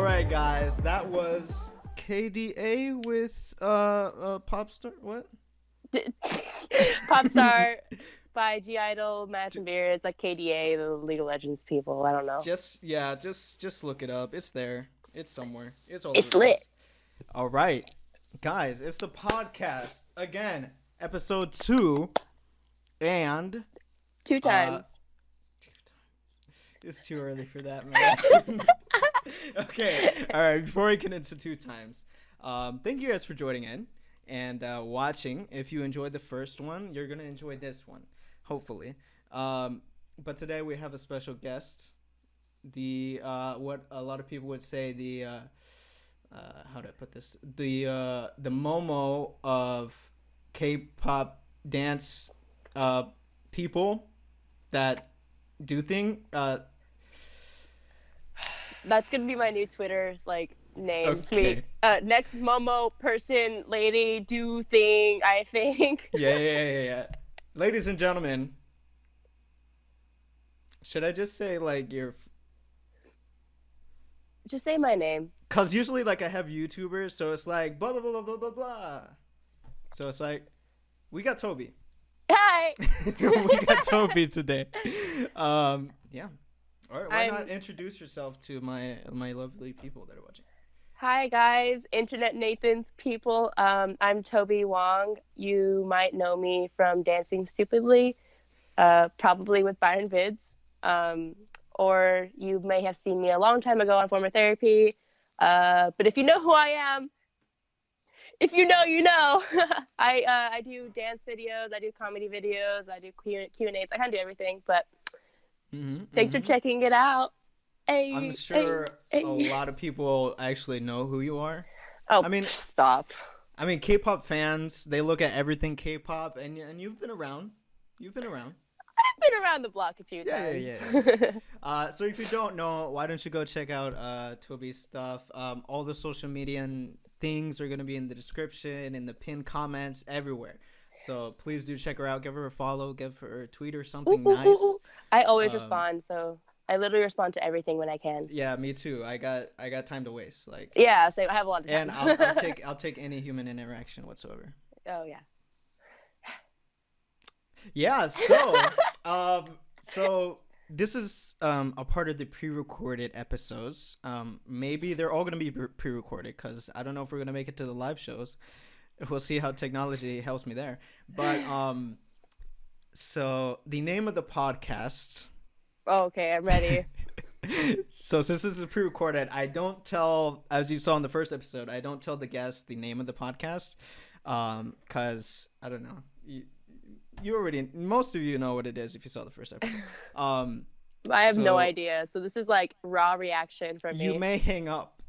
All right, guys, that was KDA with pop star. What? Pop Star by G Idol, Mass and Beer. It's like KDA, the League of Legends people. I don't know. Just look it up. It's there. It's somewhere. It's all over It's the lit. place. All right, guys, it's the podcast again, episode 2, and 2 times. It's too early for that, man. Okay, all right. Before we get into 2 times, thank you guys for joining in and watching. If you enjoyed the first one, you're gonna enjoy this one, hopefully. But today we have a special guest. The what a lot of people would say the how do I put this? The Momo of K-pop dance people that do thing. That's gonna be my new Twitter name. Okay. Next Momo person, lady, do thing. I think. Yeah. Ladies and gentlemen, should I just say your? Just say my name. Cause usually I have YouTubers, so it's like blah blah blah blah blah blah. So it's like, we got Tobi. Hi. We got Tobi today. Yeah. All right. Why not introduce yourself to my lovely people that are watching? Hi guys, internetsnathan's people. I'm Tobi Wong. You might know me from Dancing Stupidly, probably with Byron vids. Or you may have seen me a long time ago on Former Therapy. But if you know who I am, if you know, you know. I do dance videos, I do comedy videos, I do Q&As. I kind of do everything, but thanks for checking it out. Hey, I'm sure a lot of people actually know who you are. Oh, I mean, stop. I mean, K-pop fans, they look at everything K-pop, and you've been around. I've been around the block a few times. Yeah. So if you don't know, why don't you go check out Tobi's stuff? All the social media and things are going to be in the description, in the pinned comments, everywhere. So please do check her out. Give her a follow. Give her a tweet or something nice. I always respond, so I literally respond to everything when I can. Yeah, me too. I got time to waste. Yeah, so I have a lot of time. And I'll take any human interaction whatsoever. Oh yeah. Yeah, so this is a part of the pre-recorded episodes. Maybe they're all going to be pre-recorded because I don't know if we're going to make it to the live shows. We'll see how technology helps me there. But so the name of the podcast. Oh, okay, I'm ready. So since this is pre-recorded, I don't tell, as you saw in the first episode, I don't tell the guests the name of the podcast because I don't know. You already, most of you know what it is if you saw the first episode. I have no idea. So this is raw reaction from me. You may hang up.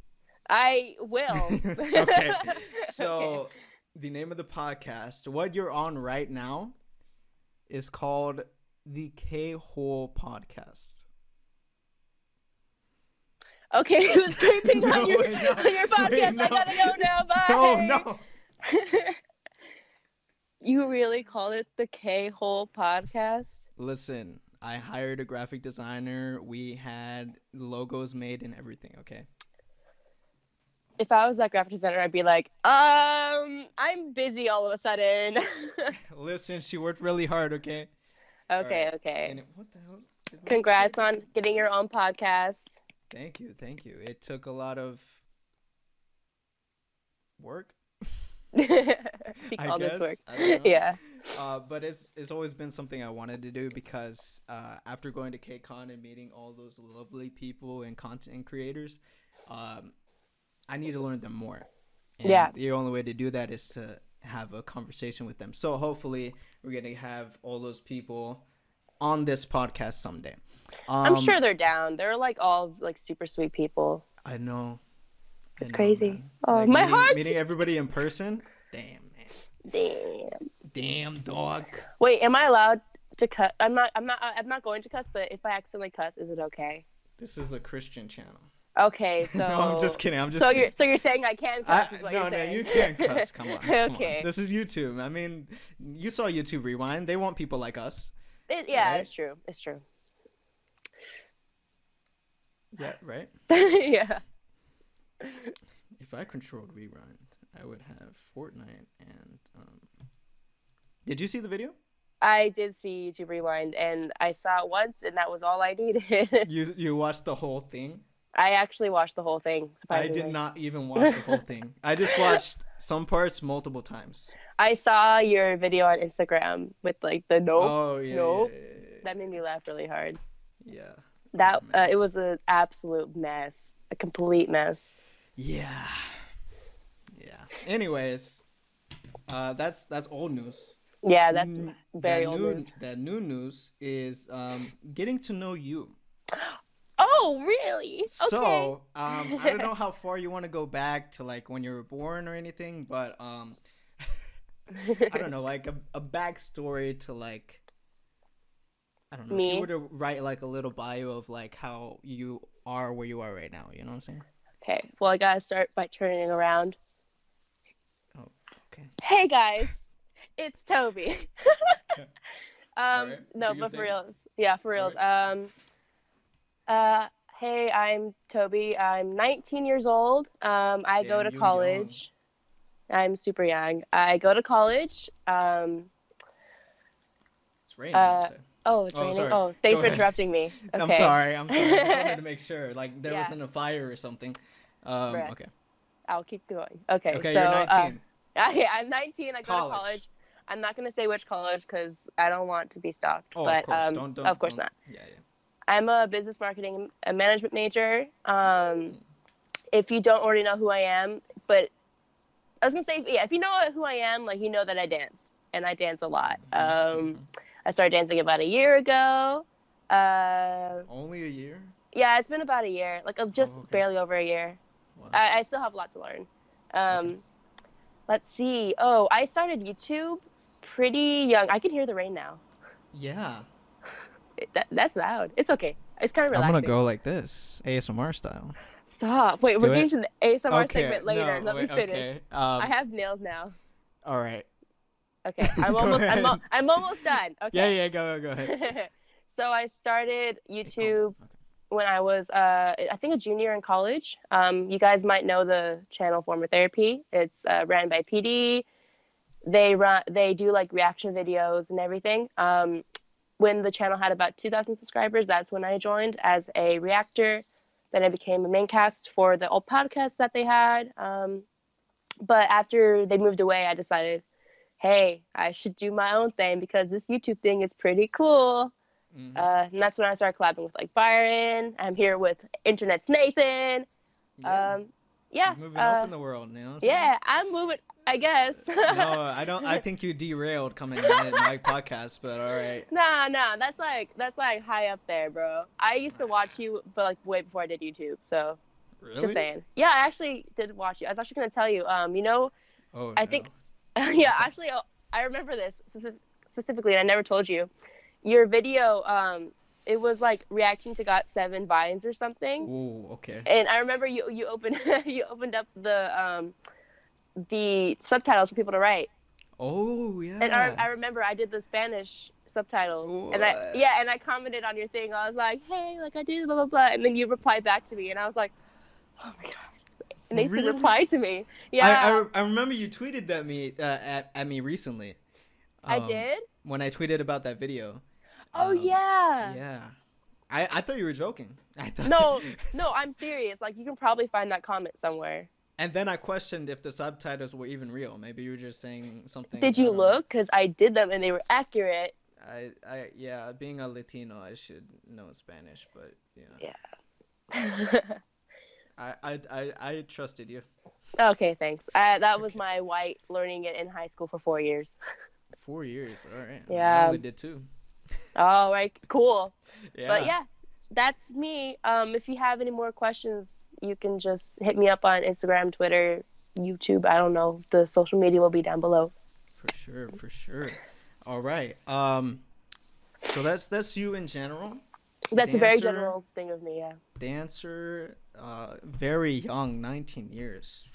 I will. Okay. So the name of the podcast, what you're on right now, is called the K-Hole Podcast. Okay, who's creeping on your podcast? No. I gotta go now. Bye. Oh no. You really call it the K-Hole Podcast? Listen, I hired a graphic designer. We had logos made and everything, okay? If I was that graphic designer, I'd be like, I'm busy all of a sudden. Listen, she worked really hard, okay? Okay, right. okay. What the hell? Congrats on getting your own podcast. Thank you. It took a lot of work. All this work. Yeah. But it's always been something I wanted to do because after going to KCON and meeting all those lovely people and content creators, I need to learn them more. And the only way to do that is to have a conversation with them. So hopefully we're going to have all those people on this podcast someday. I'm sure they're down. They're all super sweet people. I know. It's crazy. Man. Oh, my heart. Meeting everybody in person. Damn, man. Damn, dog. Wait, am I allowed to cuss? I'm not going to cuss, but if I accidentally cuss, is it okay? This is a Christian channel. Okay, so. No, I'm just kidding. So you're saying I can cuss? Is what you're saying? No, you can't cuss. Come on. Okay. On. This is YouTube. I mean, you saw YouTube Rewind. They want people like us. Yeah, right? It's true. It's true. Yeah. Right. Yeah. If I controlled rewind, I would have Fortnite and Did you see the video? I did see YouTube Rewind, and I saw it once, and that was all I needed. You watched the whole thing? I actually watched the whole thing, I surprisingly. did not even watch the whole thing. I just watched some parts multiple times. I saw your video on Instagram with like the nope, Oh yeah, nope. yeah. That made me laugh really hard. Yeah. That Oh, man. it was an absolute mess, a complete mess. Yeah. Yeah. Anyways, that's old news. Yeah, that's very old new, news. That new news is getting to know you. Oh, really? Okay. So, I don't know how far you want to go back to like when you were born or anything, but I don't know, like a backstory to like, I don't know, if Me? you were to write like a little bio of like how you are where you are right now, you know what I'm saying? Okay. Well, I gotta start by turning around. Oh, okay. Hey guys, it's Toby. Alright, No, do your but for thing. reals. Yeah, for reals. Hey, I'm Toby. I'm 19 years old. I go Damn, to you young. college. I'm super young. I go to college. It's raining outside. Oh, it's Oh, raining. sorry. Oh, thanks Go for ahead. interrupting me. Okay. I'm sorry. I just wanted to make sure, like there Yeah. wasn't a fire or something. Bruh. Okay. I'll keep going. Okay, Okay, so you're 19. I'm 19. I go to College. college. I'm not gonna say which college because I don't want to be stalked. Oh, but of course. of course don't. not. Yeah. I'm a business marketing and management major. If you don't already know who I am, but I was gonna say, yeah, if you know who I am, like you know that I dance, and I dance a lot. I started dancing about a year ago. Only a year? Yeah, it's been about a year, like just okay. barely over a year. Wow. I still have a lot to learn. Let's see. Oh, I started YouTube pretty young. I can hear the rain now. Yeah. That's loud. It's okay. It's kind of I'm relaxing. gonna go like this, ASMR style. Stop. Wait, Do we're it? getting to the ASMR Okay. segment later. No, Let me wait, finish. okay. I have nails now. All right. Okay, I'm Go almost. ahead. I'm almost done. Okay. Yeah. Go ahead. So I started YouTube Okay. when I was, I think, a junior in college. You guys might know the channel Former Therapy. It's ran by PD. They do like reaction videos and everything. When the channel had about 2,000 subscribers, that's when I joined as a reactor. Then I became a main cast for the old podcast that they had. But after they moved away, I decided, hey, I should do my own thing because this YouTube thing is pretty cool. And that's when I started collabing with like Byron. I'm here with internetsnathan. Yeah. Yeah. You're moving up in the world, you know what I'm saying? Yeah, I'm moving, I guess. No, I don't. I think you derailed coming in my podcast, but all right. Nah, that's like high up there, bro. I used to watch you, but like way before I did YouTube. So, Really? just saying. Yeah, I actually did watch you. I was actually gonna tell you. Oh, I think, yeah, actually, I remember this specifically, and I never told you. Your video, it was like reacting to Got 7 Vines or something. Ooh, okay. And I remember you opened you opened up the subtitles for people to write. Oh yeah. And I remember I did the Spanish subtitles. Ooh. And I commented on your thing. I was like, hey, like I did blah blah blah, and then you replied back to me, and I was like, oh my god. And Nathan Really? replied to me. Yeah. I remember you tweeted that at me recently. I did? When I tweeted about that video. Oh yeah. Yeah. I thought you were joking. I thought... No, I'm serious. Like you can probably find that comment somewhere. And then I questioned if the subtitles were even real. Maybe you were just saying something. Did you look? Because I did them and they were accurate. Yeah, being a Latino, I should know Spanish, but Yeah. I trusted you. Okay, thanks. That was my white learning it in high school for 4 years. 4 years, all right. Yeah. I only did 2. All right, cool. Yeah. But yeah, that's me. If you have any more questions, you can just hit me up on Instagram, Twitter, YouTube. I don't know. The social media will be down below. For sure. All right. So that's you in general. That's a very general thing of me, yeah. Dancer, very young, 19 years.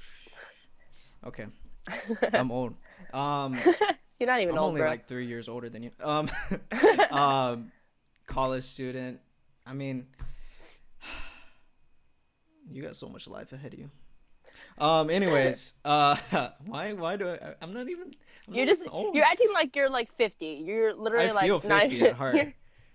Okay. I'm old. You're not even I'm old, only bro. like 3 years older than you. College student. I mean, you got so much life ahead of you. Anyways, why do I'm not even I'm You're not just even old. you're acting like you're like 50. You're I literally like feel not 50 at even, heart.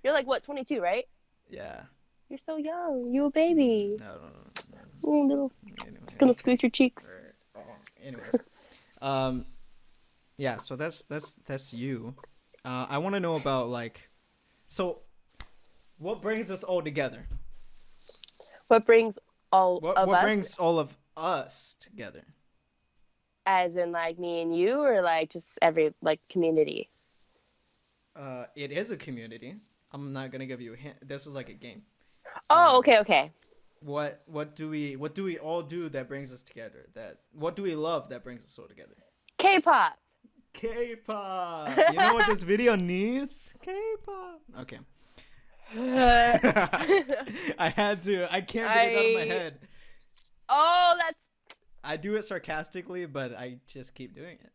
you're like what, 22, right? Yeah. You're so young. You a baby. No, no, no, Little. no. Just Anyway, gonna okay. squeeze your cheeks. Alright. Anyways, um, yeah. So that's you. I want to know about like, so what brings us all together? What brings all of What us, brings all of us together? as in like me and you, or like just every like community? It is a community. I'm not gonna give you a hint. This is like a game. Oh, Um, okay, okay. what do we all do that brings us together? What do we love that brings us all together? K-pop. K-pop. You know what this video needs? K-pop. Okay. I I had to. I can't get it out of my head. Oh, that's I do it sarcastically, but I just keep doing it.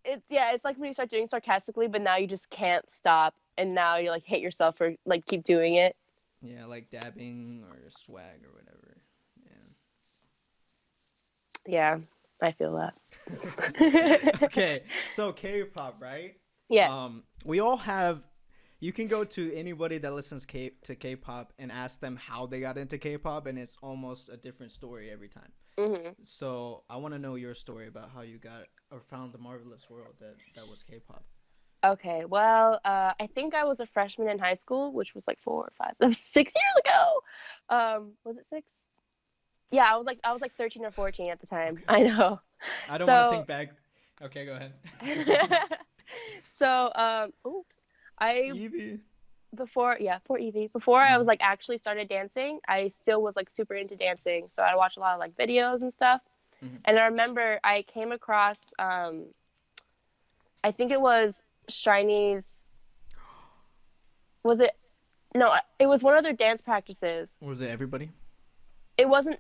it's like when you start doing sarcastically, but now you just can't stop, and now you like hate yourself for like keep doing it. Yeah, like dabbing or swag or whatever. Yeah, I feel Yeah. that. Okay, so K-pop, right? Yes. We all have. You can go to anybody that listens to K-pop and ask them how they got into K-pop, and it's almost a different story every time. Mhm. So I want to know your story about how you got or found the marvelous world that was K-pop. Okay. Well, I think I was a freshman in high school, which was like 4 or 5, that was 6 years ago. Was it 6? Yeah, I was like 13 or 14 at the time. Okay. I know. I don't want to So think back. Okay, go ahead. so oops. I Evie. for Evie. Before I was Mhm. like actually started dancing, I still was like super into dancing. So I watched a lot of like videos and stuff. Mhm. And I remember I came across I think it was Shiny's, was it, no, it was one of their dance practices. Was it everybody? It wasn't,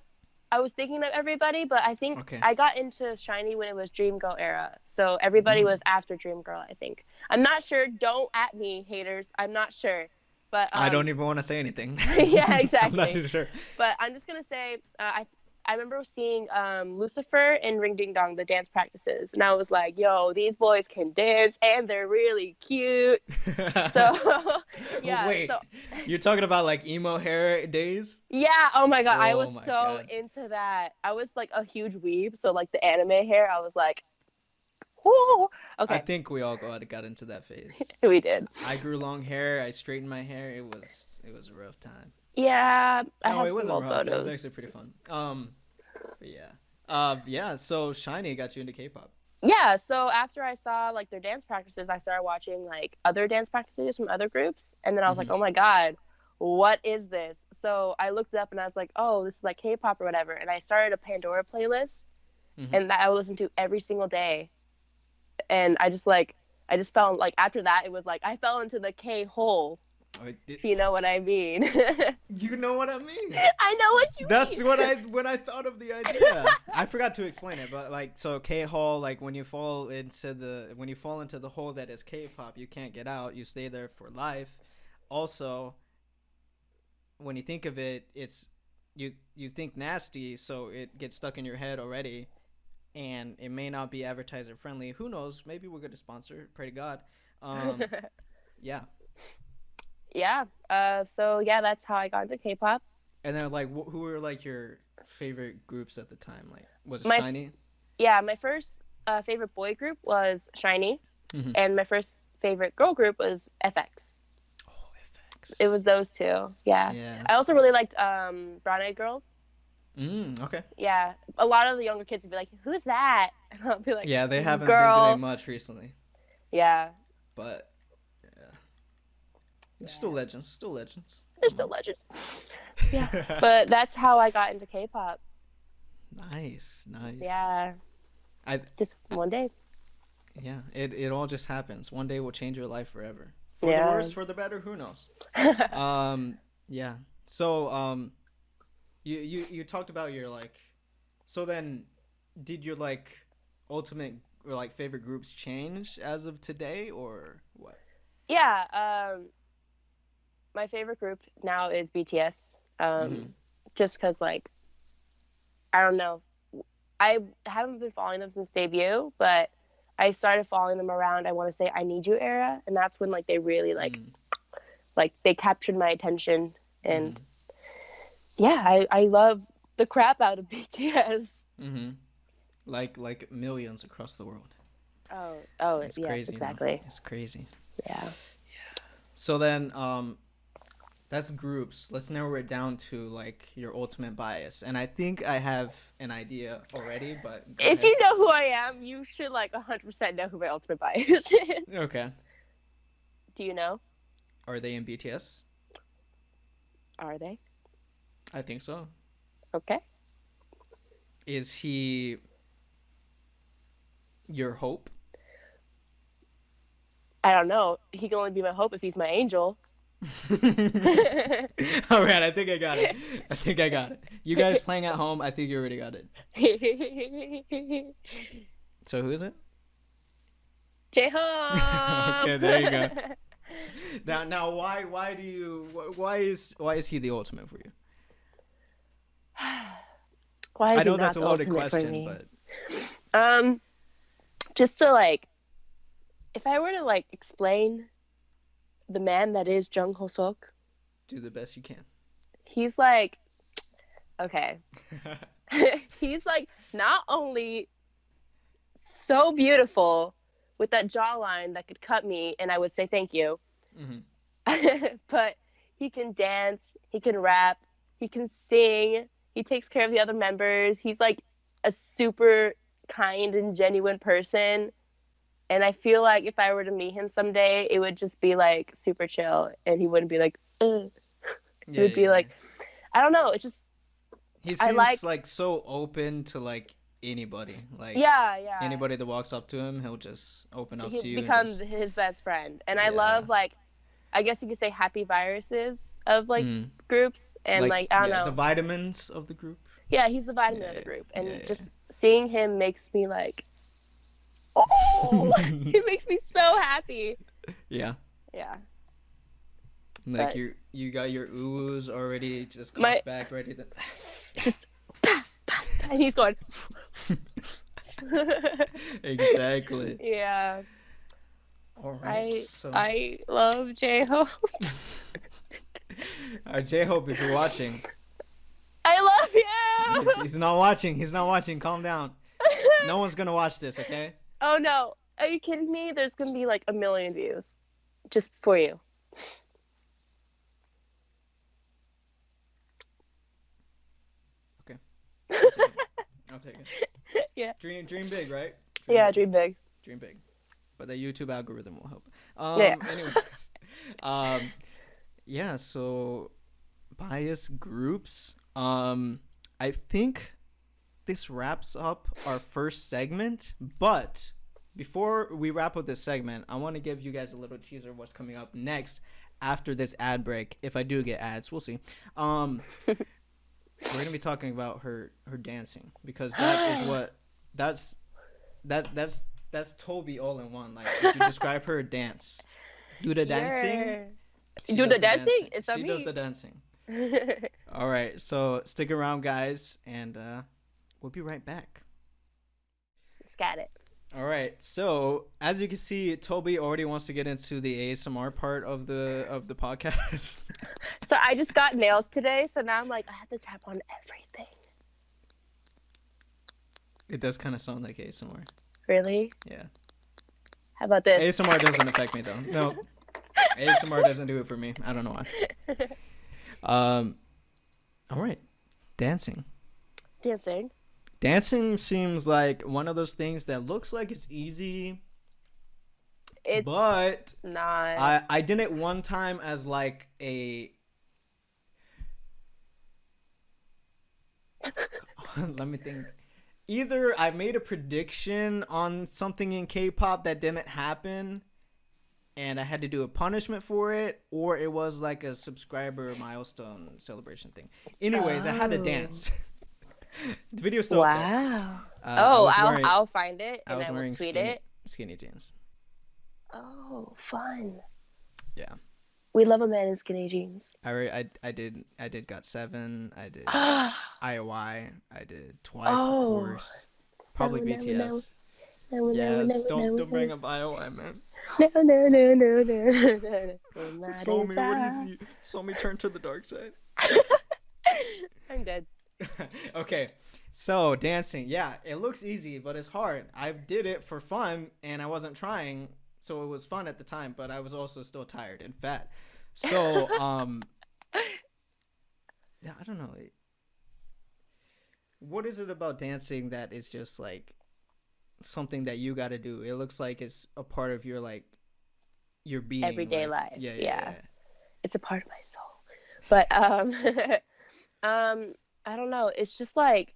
I was thinking of everybody, but I think Okay. I got into Shiny when it was Dream Girl era. So everybody Mm. was after Dream Girl, I think. I'm not sure. Don't at me, haters. I'm not sure. But I don't even want to say anything. yeah, I'm not exactly. too sure. But I'm just gonna say I remember seeing Lucifer in Ring Ding Dong, the dance practices, and I was like, yo, these boys can dance and they're really cute. So yeah, Wait, so you're talking about like emo hair days? yeah, oh my god, I was Oh my so god. into that. I was like a huge weeb, so like the anime hair, I was like, whoo. I Okay, think we all got into that phase. we did. I grew long hair. I straightened my hair. It was a rough time. Yeah, I Oh, have it some wasn't old rough. It was photos. actually pretty fun. But yeah. Yeah. So Shiny got you into K-pop. Yeah, so after I saw like their dance practices, I started watching like other dance practices from other groups, and then I was like, Hmm. oh my god, what is this? So I looked it up and I was like, oh, this is like K-pop or whatever, and I started a Pandora playlist, Hmm. and that I would listen to every single day, and I just fell like after that it was like I fell into the K hole, if you know what I mean. You know what I mean? I know what you That's mean. what I thought of the idea. I forgot to explain it, but like so K-hole, like when you fall into the hole that is K-pop, you can't get out. You stay there for life. Also, when you think of it, it's you think nasty, so it gets stuck in your head already, and it may not be advertiser friendly. Who knows? Maybe we're going to sponsor. Pray to God. Um, yeah. Yeah. So yeah, that's how I got into K-pop. And then like, who were like your favorite groups at the time? Like, was it My Shiny? my first favorite boy group was Shiny, Mm-hmm. and my first favorite girl group was FX. Oh, It FX. was those two. Yeah. Yeah. I also really liked Brown Eyed Girls. Okay. Yeah. A lot of the younger kids would be like, "Who's that?" And I'll be like, Yeah, they haven't been doing "Girl." much recently, Yeah. but yeah, still Yeah. legends. Still legends. They're Come still on. legends. Yeah. But that's how I got into K-pop. Nice, nice. Yeah. I, Just I one day. yeah, it all just happens. One day will change your life forever. For the Yeah. worse, for the better, who knows? Yeah. So, you talked about your like, so then, did your like ultimate or like favorite groups change as of today or what? Yeah. My favorite group now is BTS. Mm-hmm. Just because like I don't know. I haven't been following them since debut, but I started following them around, I want to say, I Need You era, and that's when like they really like they captured my attention, and yeah, I love the crap out of BTS. Like millions across the world. Oh, It's yes, crazy, exactly. man. It's crazy. Yeah. So then, that's groups. Let's narrow it down to like your ultimate bias. And I think I have an idea already, but go If ahead. you know who I am, you should like 100% know who my ultimate bias is. Okay. Do you know? Are they in BTS? Are they? I think so. Okay. Is he your hope? I don't know. He can only be my hope if he's my angel. All right, I think I got it. You guys playing at home, I think you already got it. So who is it? J-Hope. Okay, there you go. Now, why is he the ultimate for you? Why is I know he that's not a the loaded ultimate for question, me? but Just to like, if I were to like explain the man that is Jung Ho-seok, do the best you can. he's like, okay, he's like not only so beautiful with that jawline that could cut me and I would say thank you, but he can dance, he can rap, he can sing, he takes care of the other members. He's like a super kind and genuine person. And I feel like if I were to meet him someday, it would just be like super chill, and he wouldn't be like, ugh. He would be like, I don't know. It's just he seems like so open to like anybody. Like anybody that walks up to him, he'll just open up to you. He becomes his best friend, and I love like, I guess you could say happy viruses of like groups, and like I don't know, the vitamins of the group. Yeah, he's the vitamin of the group, and just seeing him makes me like. Oh, it makes me so happy. Yeah. Like you got your oohs already just back ready to just and he's going exactly. Yeah. All right. I love J-Hope. J-Hope, if you're watching. I love you. He's not watching. He's not watching. Calm down. No one's gonna watch this, okay? Oh no. Are you kidding me? There's gonna be like 1 million views. Just for you. Okay. I'll take it. Yeah. Dream big, right? Dream big. Dream big. But the YouTube algorithm will help. Anyways. Yeah, so bias groups. I think this wraps up our first segment, but before we wrap up this segment, I want to give you guys a little teaser of what's coming up next after this ad break. If I do get ads, we'll see. We're gonna be talking about her dancing, because that's Tobi all in one. Like, if you describe her dance, do the dancing. Do the dancing? It's she does the dancing. All right, so stick around, guys, and we'll be right back. Let's get it. All right, so as you can see, Tobi already wants to get into the ASMR part of the podcast. So I just got nails today, so now I'm like, I have to tap on everything. It does kind of sound like ASMR. Really? Yeah. How about this? ASMR doesn't affect me though. No, ASMR doesn't do it for me. I don't know why. All right, dancing. Dancing seems like one of those things that looks like it's easy. But not. I did it one time as like a. Let me think. Either I made a prediction on something in K-pop that didn't happen, and I had to do a punishment for it, or it was like a subscriber milestone celebration thing. Anyways, I had to dance. The video's still up there. I'll find it and I will tweet it. Skinny jeans. Oh, fun. Yeah. We love a man in skinny jeans. I did Got7. I did IOI. I did Twice, of course. probably no, no, no, BTS. no, no, Yes, no, don't no, bring up IOM, man. no, no, no, no, no, no, no, So me, what do no. you so me turn to the dark side? I'm dead. Okay, so dancing, yeah, it looks easy, but it's hard. I did it for fun, and I wasn't trying, so it was fun at the time, but I was also still tired and fat. So, yeah, I don't know. What is it about dancing that is just like something that you got to do? It looks like it's a part of your like your being. Everyday Like, life. yeah, yeah, Yeah. yeah. It's a part of my soul. But I don't know. It's just like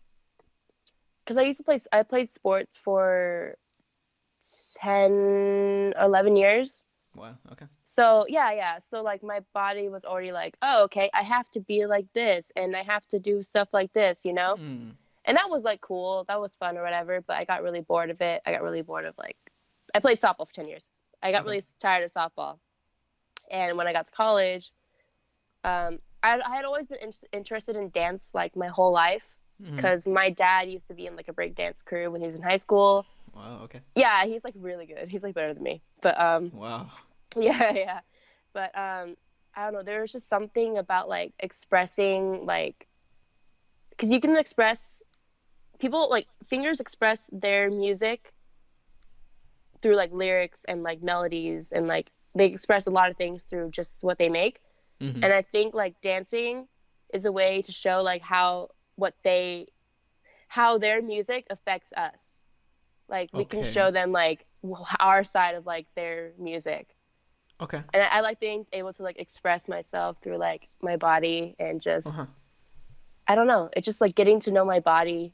cuz I played sports for 10 11 years. Wow. Okay. So, yeah, yeah. So like my body was already like, "Oh, okay, I have to be like this and I have to do stuff like this, you know?" Mm. And that was like cool. That was fun or whatever, but I got really bored of it. I got really bored of like I played softball for 10 years. I got Okay. really tired of softball. And when I got to college, I had always been interested in dance like my whole life Mm-hmm. because my dad used to be in like a break dance crew when he was in high school. Wow. Okay. Yeah, he's like really good. He's like better than me. But Wow. yeah, yeah. But I don't know. There was just something about like expressing like because you can express people like singers express their music through like lyrics and like melodies and like they express a lot of things through just what they make. Mm-hmm. And I think like dancing is a way to show like how their music affects us. Like we can Okay. show them like our side of like their music. Okay. And I like being able to like express myself through like my body and Uh just huh. I don't know. It's just like getting to know my body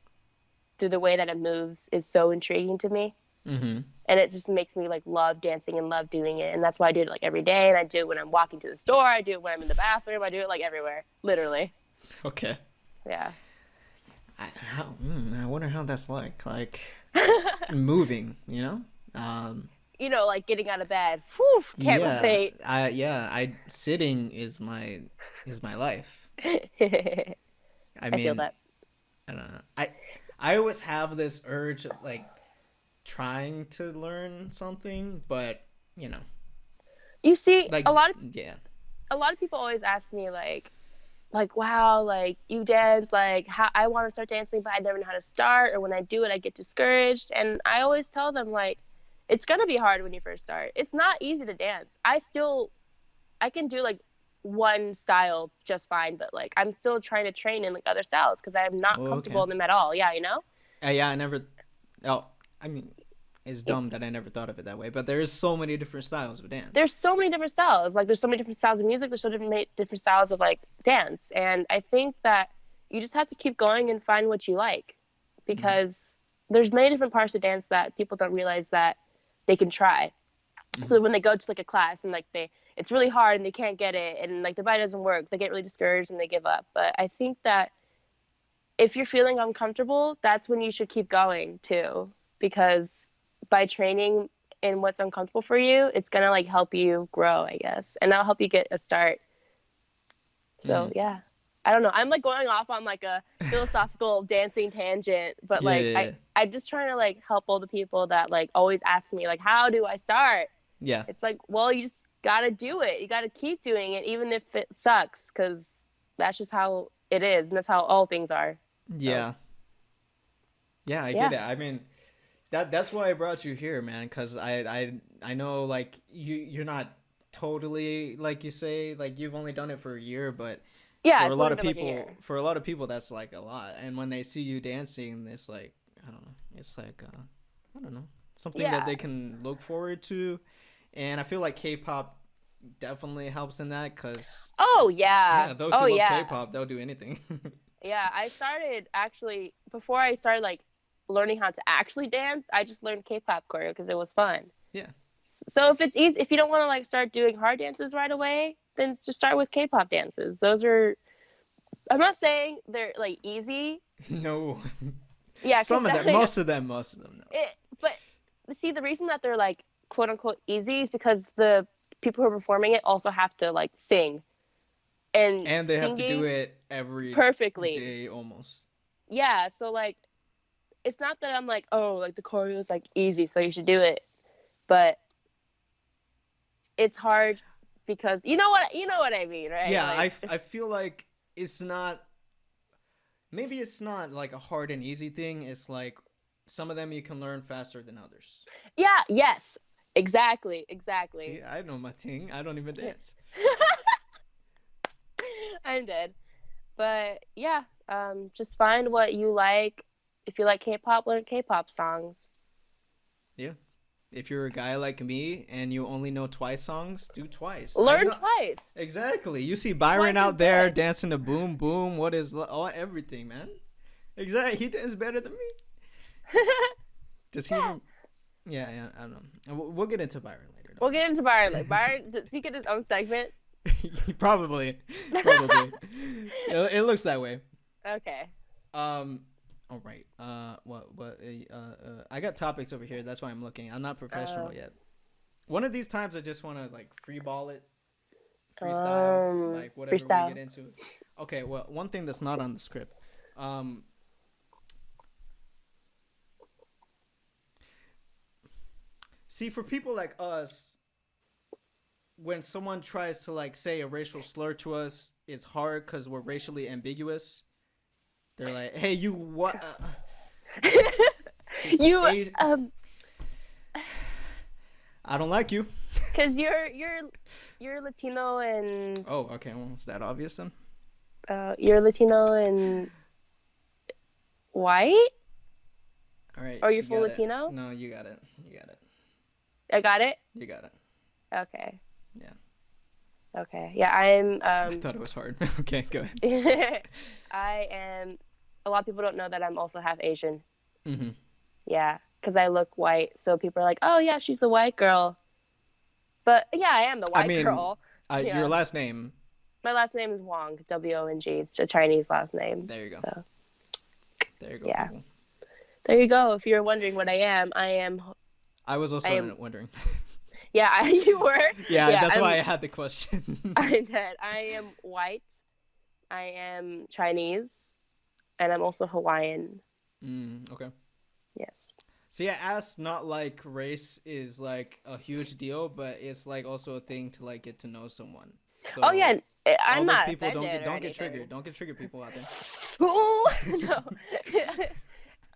through the way that it moves is so intriguing to me. Mm-hmm. And it just makes me like love dancing and love doing it. And that's why I do it like every day. And I do it when I'm walking to the store. I do it when I'm in the bathroom. I do it like everywhere, literally. Okay. Yeah. I wonder how that's like moving. You know. You know, like getting out of bed. Whew, can't Yeah. relate. I sitting is my life. I I feel mean, that. I don't know. I always have this urge of like trying to learn something, but you know, You see, like yeah. a lot of people always ask me like wow, like you dance, like how I want to start dancing, but I never know how to start, or when I do it, I get discouraged. And I always tell them like, it's gonna be hard when you first start. It's not easy to dance. I can do like one style just fine, but like I'm still trying to train in like other styles because I'm not Oh, okay. comfortable in them at all. Yeah, you know. Yeah, I never. Oh, I mean, it's dumb that I never thought of it that way. But there is so many different styles of dance. There's so many different styles. Like there's so many different styles of music. There's so different styles of like dance, and I think that you just have to keep going and find what you like, because there's many different parts of dance that people don't realize that they can try. Mm-hmm. So when they go to like a class and like it's really hard and they can't get it and like the body doesn't work, they get really discouraged and they give up. But I think that if you're feeling uncomfortable, that's when you should keep going too, because by training in what's uncomfortable for you, it's gonna like help you grow, I guess, and that'll help you get a start. So Mm-hmm. yeah, I don't know. I'm like going off on like a philosophical dancing tangent, but Yeah, like yeah, yeah. I'm just trying to like help all the people that like always ask me like, how do I start? Yeah. It's like, well, you just gotta do it. You gotta keep doing it, even if it sucks, because that's just how it is, and that's how all things are. So Yeah. Yeah, I get yeah, it. I mean, that's why I brought you here, man, cuz I know like you're not totally like you say like you've only done it for a year, but yeah, it's only been like a year. for a lot of people that's like a lot. And when they see you dancing, it's like I don't know. It's like I don't know. Something that Yeah. they can look forward to. And I feel like K-pop definitely helps in that cuz Oh yeah. yeah, those Oh who love yeah. K-pop, they'll do anything. Yeah. I started actually before I started like learning how to actually dance. I just learned K-pop choreo because it was fun. Yeah. So if it's easy, if you don't want to like start doing hard dances right away, then just start with K-pop dances. Those are. I'm not saying they're like easy. No. Yeah, because Some of them, most of them, no. But see, the reason that they're like quote unquote easy is because the people who are performing it also have to like sing and And they have to do singing it every perfectly. day almost. Yeah, so like it's not that I'm like, oh, like the choreo is like easy, so you should do it. But it's hard because you know what I mean, right? Yeah, Like, I feel like it's not. Maybe it's not like a hard and easy thing. It's like some of them you can learn faster than others. yeah, yes, exactly. See, I know my thing. I don't even dance. I'm dead. But yeah, just find what you like. If you like K-pop, learn K-pop songs. Yeah. If you're a guy like me and you only know Twice songs, do Twice. Learn Twice. Exactly. You see Byron Twice is out there good. dancing to Boom Boom. What is everything, man? Exactly. He dances better than me. Does he even? Yeah. I don't know. We'll get into Byron later. We'll get into Byron. Like Byron, does he get his own segment? Probably. It looks that way. Okay. All right. I got topics over here. That's why I'm looking. I'm not professional yet. One of these times, I just want to like freeball it, freestyle, like whatever freestyle. we get into. Okay. Well, one thing that's not on the script. See, for people like us, when someone tries to like say a racial slur to us, it's hard because we're racially ambiguous. They're like, "Hey, you what? You I don't like you." Because you're Latino and Oh, okay. Well, is that obvious then? you're Latino and white. All right. Are you she full got Latino? it. No, you got it. You got it. I got it. You got it. Okay. Yeah. Okay. Yeah, I'm. I thought it was hard. Okay, go ahead. I am. A lot of people don't know that I'm also half Asian. Mm-hmm. Yeah, because I look white, so people are like, "Oh yeah, she's the white girl." But yeah, I am the white girl. Yeah. Your last name. My last name is Wong, Wong. It's a Chinese last name. There you go. So There you go. yeah. People. There you go. If you're wondering what I am. I was also wondering. Yeah, you were. Yeah, that's why I had the question. I did. I am white. I am Chinese, and I'm also Hawaiian. Okay. Yes. See, I asked not like race is like a huge deal, but it's like also a thing to like get to know someone. So Oh yeah, I'm not people offended don't or get triggered. anything. Don't get triggered, people out there. Oh no.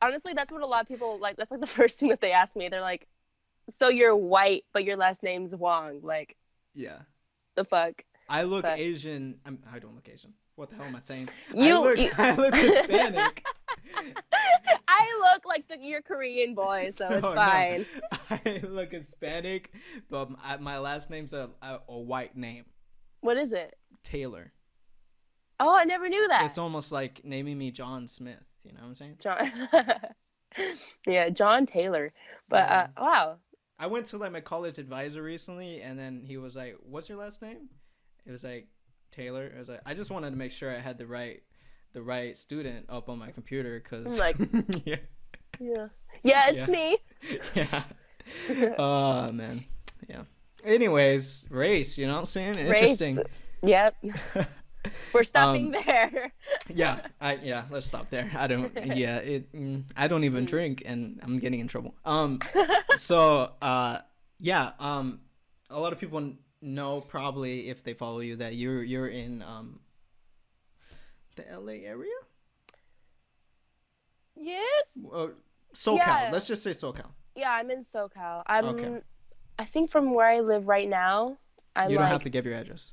Honestly, that's what a lot of people like. That's like the first thing that they ask me. They're like, "So you're white, but your last name's Wong?" Like, Yeah. the fuck. I look But- Asian. I don't look Asian. What the hell am I saying? You- I look Hispanic. I look like your Korean boy, so it's Oh, no. fine. I look Hispanic, but my last name's a white name. What is it? Taylor. Oh, I never knew that. It's almost like naming me John Smith. You know what I'm saying? John. Yeah, John Taylor. But Yeah. wow. I went to like my college advisor recently, and then he was like, "What's your last name?" It was like Taylor. I was like, I just wanted to make sure I had the right student up on my computer, cause Like, yeah, yeah, it's Yeah. me. yeah. Oh man, yeah. Anyways, race. You know what I'm saying? Interesting. Race. Yep. We're stopping there. Yeah, let's stop there. I don't. Yeah, I don't even drink, and I'm getting in trouble. So, yeah. A lot of people know probably if they follow you that you're in the LA area. Yes. SoCal. Yeah. Let's just say SoCal. Yeah, I'm in SoCal. Okay. I think from where I live right now, I'm You don't like, have to give your address.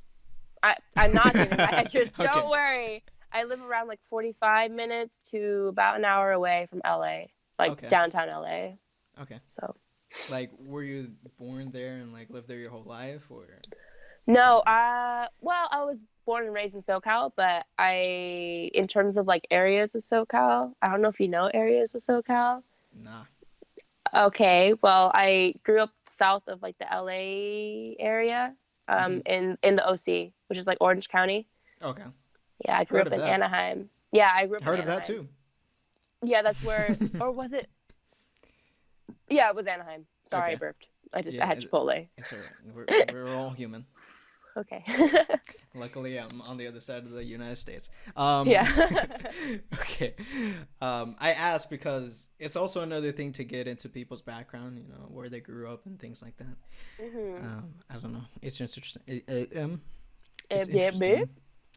I'm not giving my address. Okay. Don't worry. I live around like 45 minutes to about an hour away from LA, like Okay. downtown LA. Okay. So Like, were you born there and like lived there your whole life, or? no, well, I was born and raised in SoCal, but in terms of like areas of SoCal, I don't know if you know areas of SoCal. Nah. Okay, well, I grew up south of like the LA area, in the OC, which is like Orange County. Okay. Yeah, I grew Heard up of in that. Anaheim. Yeah, I grew up Heard in of that Anaheim. too. Yeah, that's where, or was it? Yeah, it was Anaheim. Sorry, Okay. I burped. I Yeah, had Chipotle. It's alright. We're all human. Okay. Luckily, I'm on the other side of the United States. Yeah. Okay. I asked because it's also another thing to get into people's background, you know, where they grew up and things like that. I don't know. It's interesting. It's Yeah, interesting.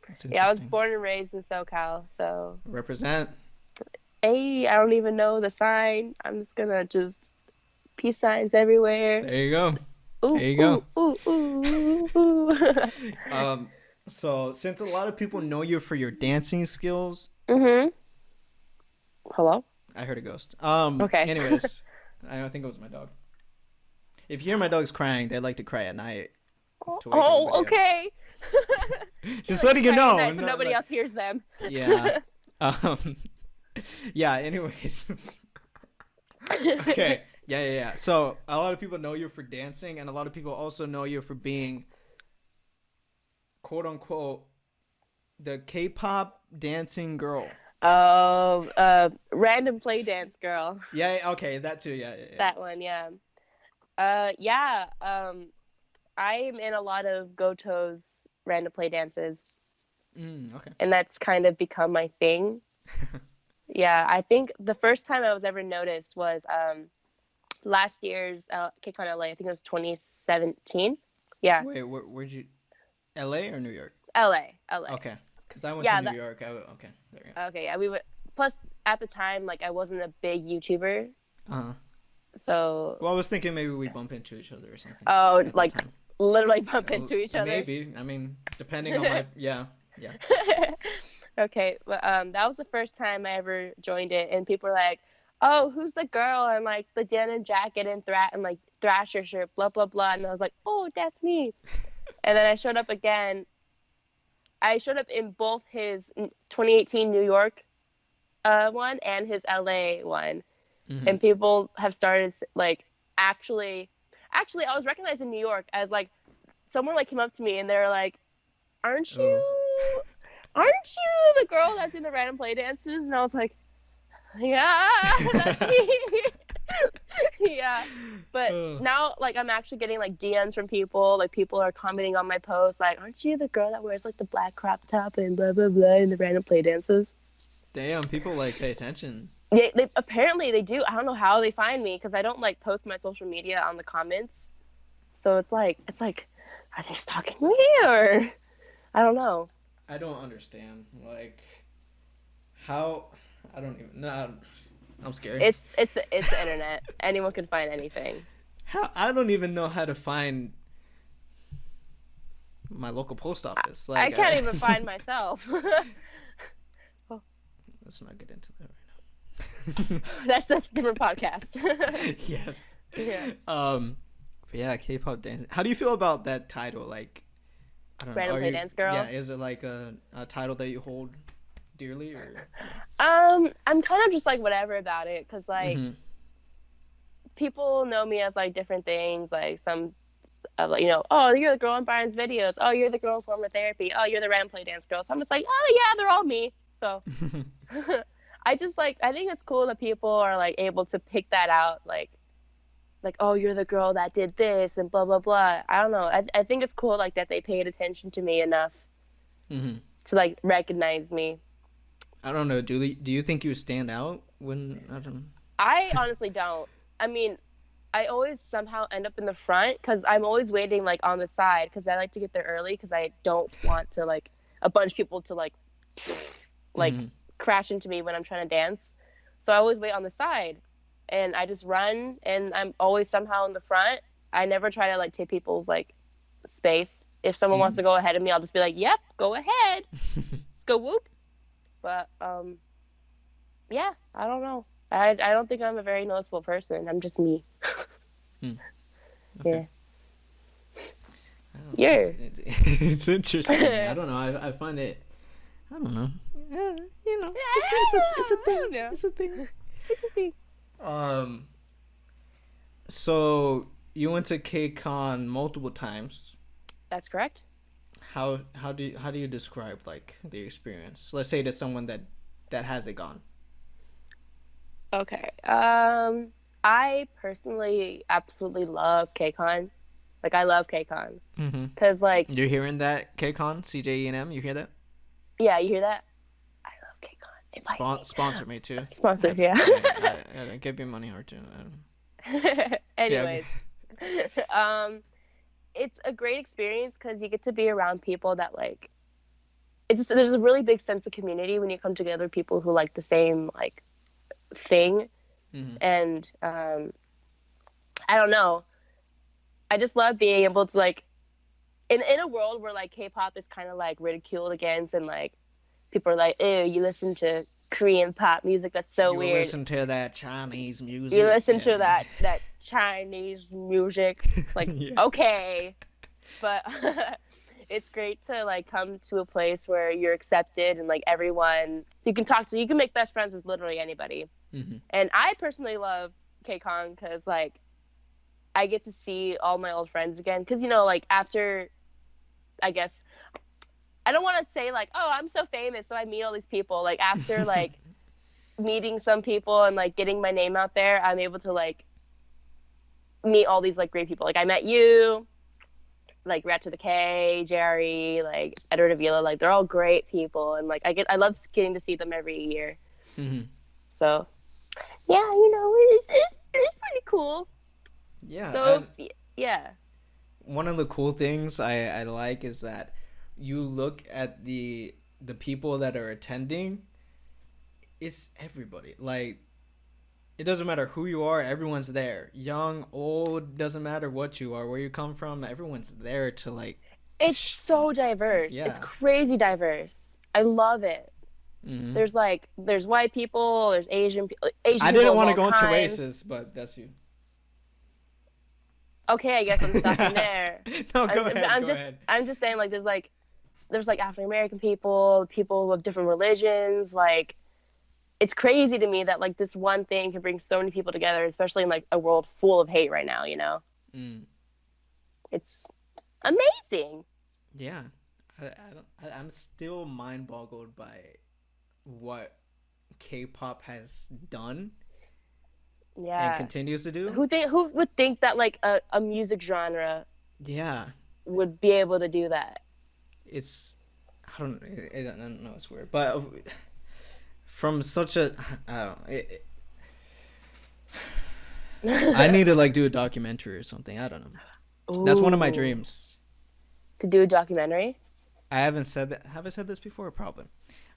It's I was interesting. born and raised in SoCal, so Represent. hey, I don't even know the sign. I'm just gonna just peace signs everywhere. There you go. Ooh, There you ooh, go. ooh, ooh, ooh. So since a lot of people know you for your dancing skills, Mhm. Hello? I heard a ghost. Okay. Anyways, I don't think it was my dog. If you hear my dogs crying, they like to cry at night to wake Oh, everybody up. okay. Just Like letting you crying at know. night so No, nobody like, else hears them. yeah. Um, yeah. Anyways. Okay. Yeah. So a lot of people know you for dancing, and a lot of people also know you for being, quote unquote, the K-pop dancing girl. Oh, random play dance girl. Yeah. Okay. That too. Yeah. That one, yeah. Yeah. I'm in a lot of Goto's random play dances, Okay. and that's kind of become my thing. Yeah, I think the first time I was ever noticed was last year's KCON LA. I think it was 2017. Yeah, Wait. Where'd you? L.A. or New York? LA, LA. Okay. Because I went to Yeah, New York. Okay. There you okay. Yeah, we would. Plus, at the time, like I wasn't a big YouTuber, go. Uh huh. so Well, I was thinking maybe we bump into each other or something oh, at that like time. literally bump into each other. Maybe. I mean, depending on my yeah. Okay, but that was the first time I ever joined it, and people were like, "Oh, who's the girl?" and like the denim jacket and like Thrasher shirt, blah blah blah, and I was like, "Oh, that's me." And then I showed up again. I showed up in both his 2018 New York one and his LA one, Mm-hmm. and people have started like actually I was recognized in New York as like someone like came up to me and they're like, "Aren't Oh. you aren't you the girl that's in the random play dances?" And I was like, "Yeah, that's me." Yeah. But now like I'm actually getting like DMs from people, like people are commenting on my posts like, "Aren't you the girl that wears like the black crop top and blah blah blah in the random play dances?" Damn, people like pay attention. Yeah, they apparently they do. I don't know how they find me because I don't like post my social media on the comments. So it's like are they stalking me or I don't know. I don't understand. Like, how? I don't even. No, I'm scared. It's the internet. Anyone can find anything. How? I don't even know how to find my local post office. I Like, can't even find myself. let's not get into that right now. That's a different podcast. Yes. Yeah. But yeah, K-pop dance. How do you feel about that title? Like, I don't know. Random play dance girl. Yeah, is it like a title that you hold dearly, or? I'm kind of just like whatever about it because like Mm-hmm. people know me as like different things. Like some, like oh you're the girl in Byron's videos. Oh you're the girl in former therapy. Oh you're the random play dance girl. So I'm just like oh yeah they're all me. So I just like I think it's cool that people are like able to pick that out like oh you're the girl that did this and blah blah blah. I don't know. I think it's cool like that they paid attention to me enough Mm-hmm. to like recognize me. I don't know. Do you think you stand out when I don't know? I honestly don't. I mean, I always somehow end up in the front because I'm always waiting like on the side because I like to get there early because I don't want to like a bunch of people to like Mm-hmm. crash into me when I'm trying to dance. So I always wait on the side and I just run and I'm always somehow in the front. I never try to like take people's like space. If someone wants to go ahead of me, I'll just be like, "Yep, go ahead. Let's go whoop." But yeah, I don't know. I don't think I'm a very noticeable person. I'm just me. Okay. Yeah. You're. It's interesting. I don't know. I find it. I don't know. You know, it's a thing. It's a thing. It's a thing. So you went to KCON multiple times. That's correct. How do you describe like the experience? Let's say to someone that hasn't gone. Okay. I personally absolutely love KCON. Like I love KCON Mm-hmm. because like You're hearing that, KCON, CJE&M? You hear that? yeah, you hear that? I love KCON. Invite me. Sponsor me too. Sponsored, yeah. I give me money hard too. Yeah. Anyways, um, it's a great experience because you get to be around people that like. There's a really big sense of community when you come together with people who like the same like thing, Mm-hmm. and I don't know. I just love being able to like in a world where like K-pop is kind of like ridiculed against and like people are like, ew, you listen to Korean pop music, that's so You weird. listen to that Chinese music. You listen to that Chinese music, like Yeah. okay, but it's great to like come to a place where you're accepted and like everyone you can talk to, you can make best friends with literally anybody. Mm-hmm. And I personally love KCON because like I get to see all my old friends again. Because you know, like after, I guess I don't want to say like, oh, I'm so famous, so I meet all these people. Like after like meeting some people and like getting my name out there, I'm able to like meet all these like great people. Like I met you, like Rat to the K, Jerry, like Edward Avila. Like they're all great people, and like I love getting to see them every year. Mm-hmm. So yeah, you know, it's pretty cool. Yeah. So yeah. One of the cool things I like is that you look at the people that are attending, it's everybody. Like it doesn't matter who you are, everyone's there. Young, old, doesn't matter what you are, where you come from, everyone's there to like It's so diverse. Yeah. It's crazy diverse. I love it. Mm-hmm. There's white people, there's Asian people. I didn't want to go into races, but that's you. Okay, I guess I'm stopping there. No, go ahead. I'm just saying like there's like African American people of different religions. Like it's crazy to me that like this one thing can bring so many people together, especially in like a world full of hate right now, you know? Mm. It's amazing. Yeah. I'm still mind boggled by what K-pop has done. Yeah. And continues to do. Who would think that like a music genre would be able to do that? It's I don't know, it's weird, but from such a I need to like do a documentary or something. I don't know. Ooh. That's one of my dreams. To do a documentary? I haven't said that. Have I said this before? Probably.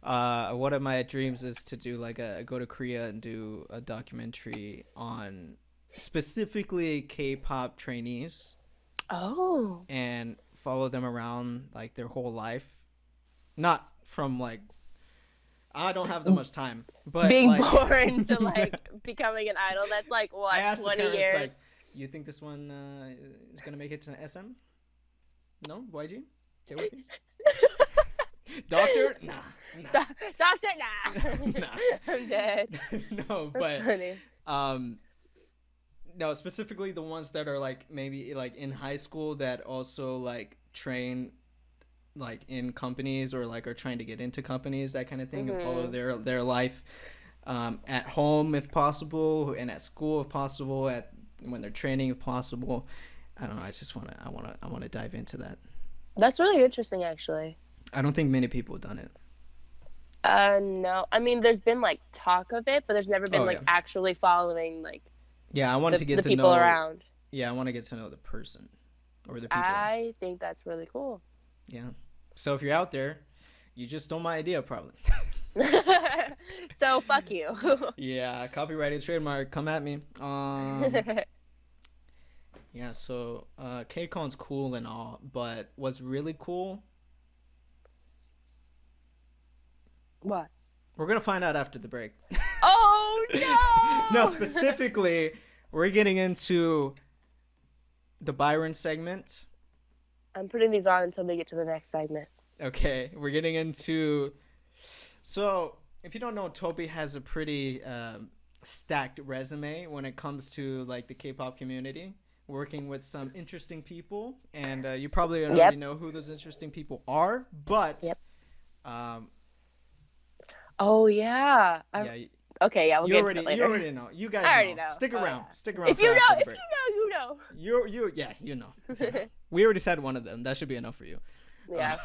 One of my dreams is to do like go to Korea and do a documentary on specifically K-pop trainees. Oh. And follow them around like their whole life. Not from like I don't have that much time, but being like, born to like becoming an idol. That's like what, I asked 20 the parents, years. Like, you think this one is gonna make it to SM? No, YG. Doctor? Nah. Doctor? Nah. I'm dead. No, that's but funny. No, specifically the ones that are like maybe like in high school that also like train like in companies or like are trying to get into companies, that kind of thing, and follow their life at home if possible, and at school if possible, at when they're training if possible. I don't know. I want to dive into that. That's really interesting, actually. I don't think many people have done it. No. I mean, there's been like talk of it, but there's never been actually following like. Yeah, I wanted to get the to people know around. Yeah, I want to get to know the person or the people. I think that's really cool. Yeah. So if you're out there, you just stole my idea, probably. So fuck you. Yeah, copyrighted, trademark, come at me. Yeah, so KCON's cool and all, but what's really cool? What? We're gonna find out after the break. Oh no! No, specifically, we're getting into the Byron segment. I'm putting these on until we get to the next segment. Okay, we're getting into. So, if you don't know, Tobi has a pretty stacked resume when it comes to like the K-pop community, working with some interesting people, and you probably already know who those interesting people are. But, oh yeah, Okay, yeah, we'll get into that later. You already know. You guys I already know. know. Stick Oh, around. yeah. Stick around. If you till after know, the break. you know. You know. We already said one of them. That should be enough for you. Yeah.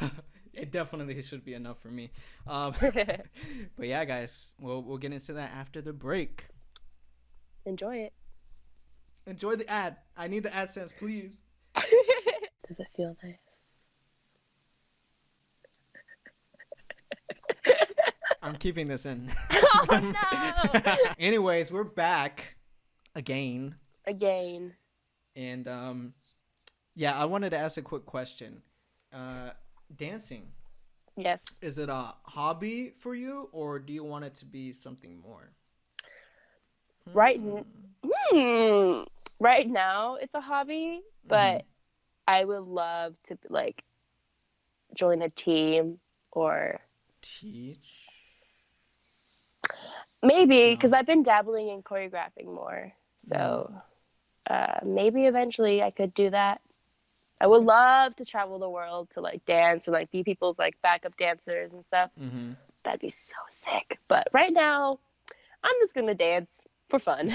It definitely should be enough for me. But yeah, guys, we'll get into that after the break. Enjoy it. Enjoy the ad. I need the AdSense, please. Does it feel nice? I'm keeping this in. Oh no! Anyways, we're back again. And yeah, I wanted to ask a quick question. Dancing. Yes. Is it a hobby for you, or do you want it to be something more? Right now, it's a hobby, but I would love to like join a team or teach. Maybe because I've been dabbling in choreographing more, so maybe eventually I could do that. I would love to travel the world to like dance and like be people's like backup dancers and stuff. That'd be so sick. But right now, I'm just gonna dance for fun.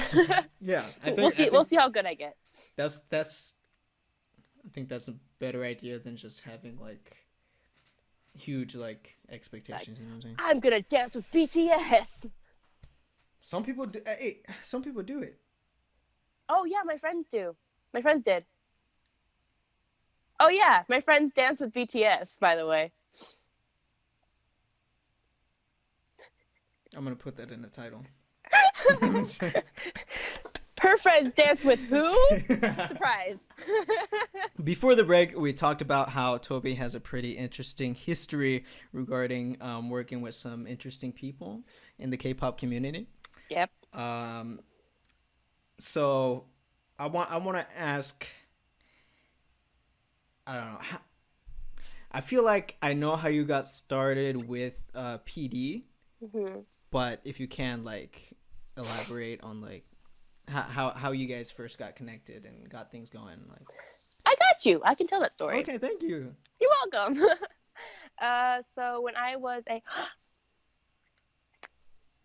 Yeah, we'll see how good I get. That's. I think that's a better idea than just having like huge like expectations. Like, you know what I'm saying? I'm gonna dance with BTS. Some people do. Hey, some people do it. Oh yeah, my friends do. My friends did. Oh yeah, my friends dance with BTS, by the way. I'm gonna put that in the title. Her friends dance with who? Surprise. Before the break, we talked about how Tobi has a pretty interesting history regarding working with some interesting people in the K-pop community. Yep. So I want to ask. I don't know. I feel like I know how you got started with PD, but if you can like elaborate on like how you guys first got connected and got things going, like. I got you. I can tell that story. Okay, thank you. You're welcome. So when I was a.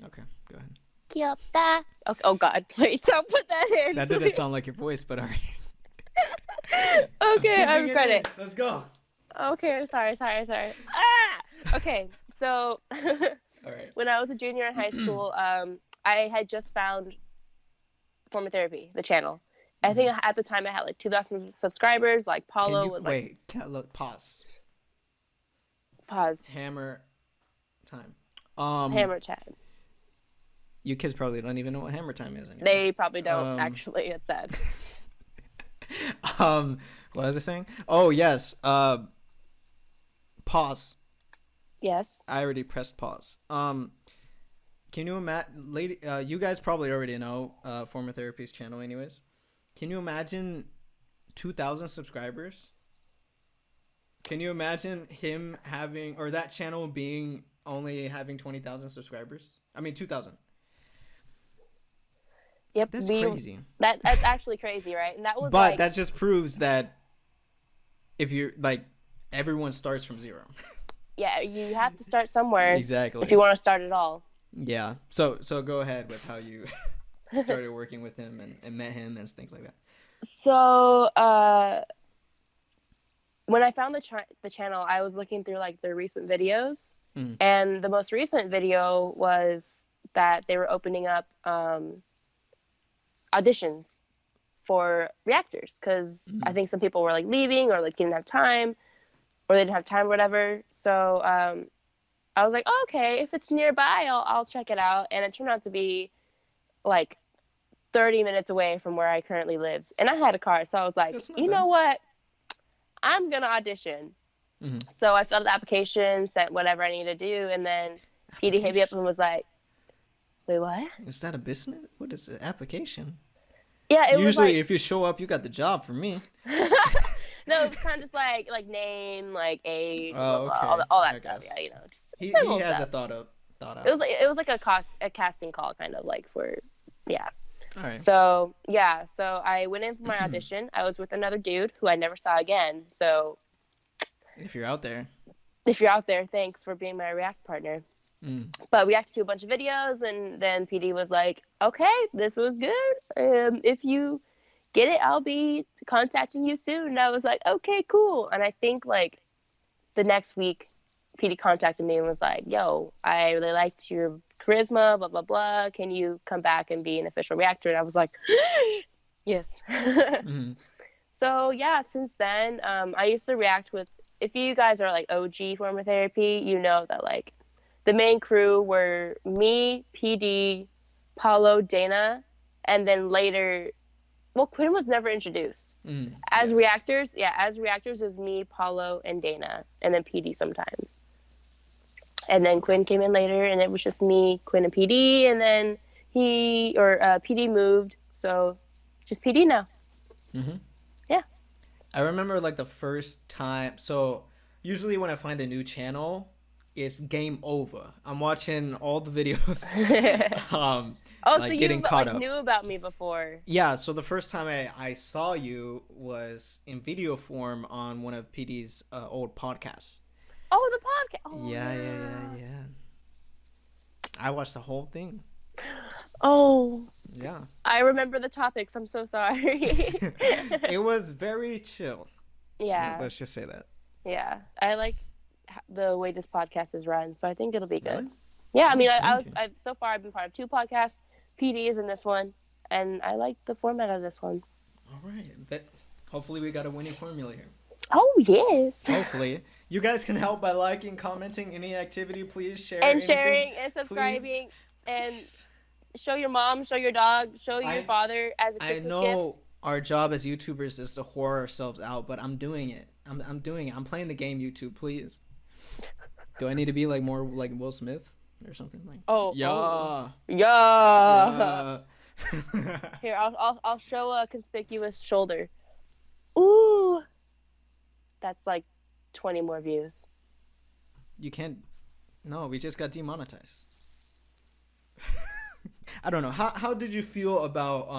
Okay, go ahead. Kyota. Okay, oh God, please don't put that in. That didn't sound like your voice, but alright. Okay, I regret it. Let's go. Okay, sorry. Ah! Okay, so when I was a junior in high school, I had just found Former Therapy, the channel. I think at the time I had like 2,000 subscribers. Like Paulo was like. Wait, pause. Pause. Hammer time. Hammer time. You kids probably don't even know what hammer time is anymore. They probably don't, actually. It's sad. What was I saying? Oh, yes. Pause. Yes. I already pressed pause. Can you imagine, lady? You guys probably already know Former Therapy's channel, anyways. Can you imagine 2,000 subscribers? Can you imagine him having, or that channel being only having 20,000 subscribers? I mean, 2,000. Yep, that's crazy. That's actually crazy, right? And that was. But that just proves that if you're like, everyone starts from zero. Yeah, you have to start somewhere. Exactly. If you want to start at all. Yeah. So go ahead with how you started working with him and met him and things like that. So when I found the channel, I was looking through like their recent videos, and the most recent video was that they were opening up auditions for reactors because I think some people were like leaving or like didn't have time or they didn't have time or whatever. So I was like, oh, okay, if it's nearby, I'll check it out. And it turned out to be like 30 minutes away from where I currently lived. And I had a car, so I was like, you know what? I'm going to audition. So I filled out the application, sent whatever I needed to do, and then PD hit me up and was like, wait, what? Is that a business? What is it? Application? Yeah, it was usually if you show up, you got the job for me. No, it was kind of just like name, like age, okay. all that stuff. Yeah, you know, just he has a thought out. It was like a casting call, kind of like for, yeah. All right. So yeah, so I went in for my audition. I was with another dude who I never saw again. So if you're out there, thanks for being my React partner. Mm. But we reacted to a bunch of videos, and then PD was like, okay, this was good. If you get it, I'll be contacting you soon. And I was like, okay, cool. And I think like the next week, PD contacted me and was like, yo, I really liked your charisma, blah, blah, blah. Can you come back and be an official reactor? And I was like, yes. Mm. So yeah, since then, I used to react with, if you guys are like OG form of therapy, you know that like the main crew were me, PD, Paulo, Dana, and then later, well, Quinn was never introduced. Mm. As reactors, as reactors is me, Paulo, and Dana, and then PD sometimes. And then Quinn came in later, and it was just me, Quinn, and PD, and then PD moved, so just PD now. Mm-hmm. Yeah. I remember like the first time. So usually when I find a new channel, it's game over. I'm watching all the videos. Oh, like so getting you caught like up. knew about me before? Yeah. So the first time I saw you was in video form on one of PD's old podcasts. Oh, the podcast. Oh, Yeah. I watched the whole thing. Oh, Yeah. I remember the topics. I'm so sorry. It was very chill. Yeah. Let's just say that. Yeah. I like the way this podcast is run, so I think it'll be good. Really? Yeah, I mean, Thank you. I've so far I've been part of 2 podcasts. PD is in this one, and I like the format of this one. All right. Hopefully we got a winning formula here. Oh yes. Hopefully. You guys can help by liking, commenting, any activity, please share. And anything. sharing and subscribing Please. and show your mom, show your dog, show your father as a Christmas gift. I know our job as YouTubers is to whore ourselves out, but I'm doing it. I'm doing it. I'm playing the game, YouTube, please. Do I need to be like more like Will Smith or something like? Yeah. Here, I'll show a conspicuous shoulder. Ooh. That's like 20 more views. You can't. No, we just got demonetized. I don't know. How did you feel about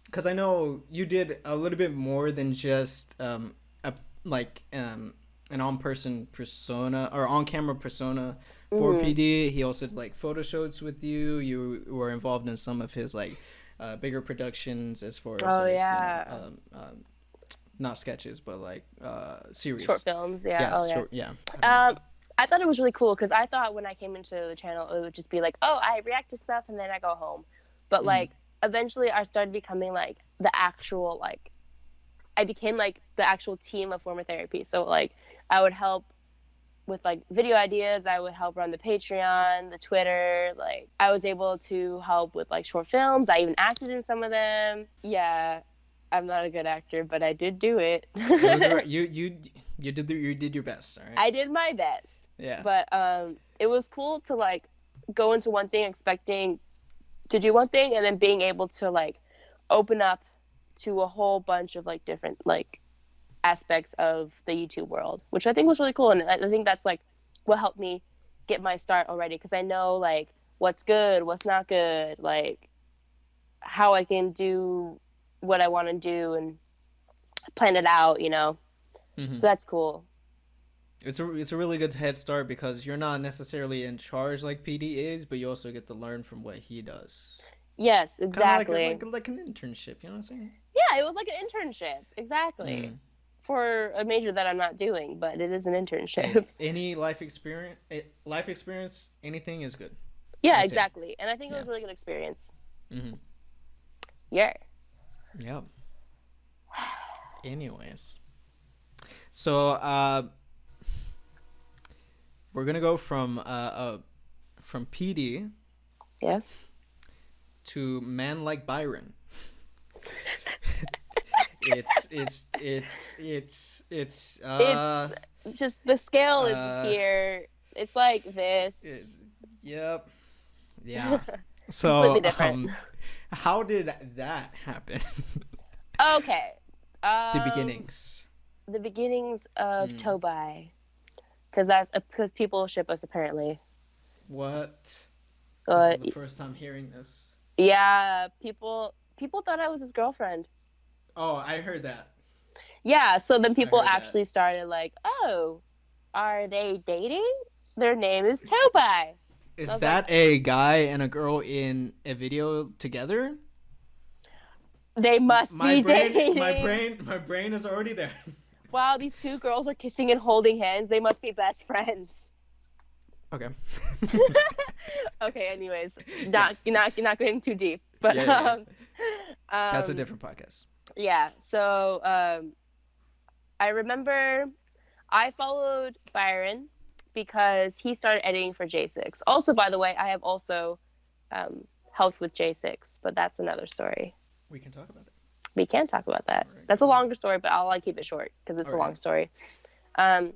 because I know you did a little bit more than just an on-person persona or on-camera persona for PD. He also did like photo shoots with you. You were involved in some of his like bigger productions as far as not sketches but like series, short films. I thought it was really cool because I thought when I came into the channel it would just be like, oh, I react to stuff and then I go home, but like eventually I started becoming like the actual like I became like the actual team of former therapy. So like I would help with like video ideas, I would help run the Patreon, the Twitter, like I was able to help with like short films. I even acted in some of them. Yeah, I'm not a good actor, but I did do it. You did your best. All right. I did my best. Yeah. But it was cool to like go into one thing expecting to do one thing and then being able to like open up to a whole bunch of like different like aspects of the YouTube world, which I think was really cool. And I think that's like what helped me get my start already, because I know like what's good, what's not good, like how I can do what I want to do and plan it out, you know. So that's cool. It's a really good head start because you're not necessarily in charge like PD is, but you also get to learn from what he does. Yes, exactly. Like an internship, you know what I'm saying? Yeah, it was like an internship, exactly. For a major that I'm not doing, but it is an internship. Any life experience, anything is good. Yeah, exactly. And I think it was a really good experience. Yeah. Yeah. Anyways. So, we're gonna go from PD. Yes. To man like Byron. It's just the scale is here. It's like this. Yep. Yeah. So completely different. How did that happen? Okay. The beginnings. The beginnings of Tobi, because people ship us apparently. What? This is the first time hearing this. Yeah, people thought I was his girlfriend. Oh, I heard that. Yeah, so then people actually started like, oh, are they dating? Their name is Tobi. Is that a guy and a girl in a video together? They must be dating. My brain is already there. Wow, these two girls are kissing and holding hands. They must be best friends. Okay. Okay. Anyways, not getting too deep, but that's a different podcast. Yeah. So I remember I followed Byron because he started editing for jaesix. Also, by the way, I have also helped with jaesix, but that's another story. We can talk about that. We can talk about that. Right. That's a longer story, but I'll keep it short because it's a long story.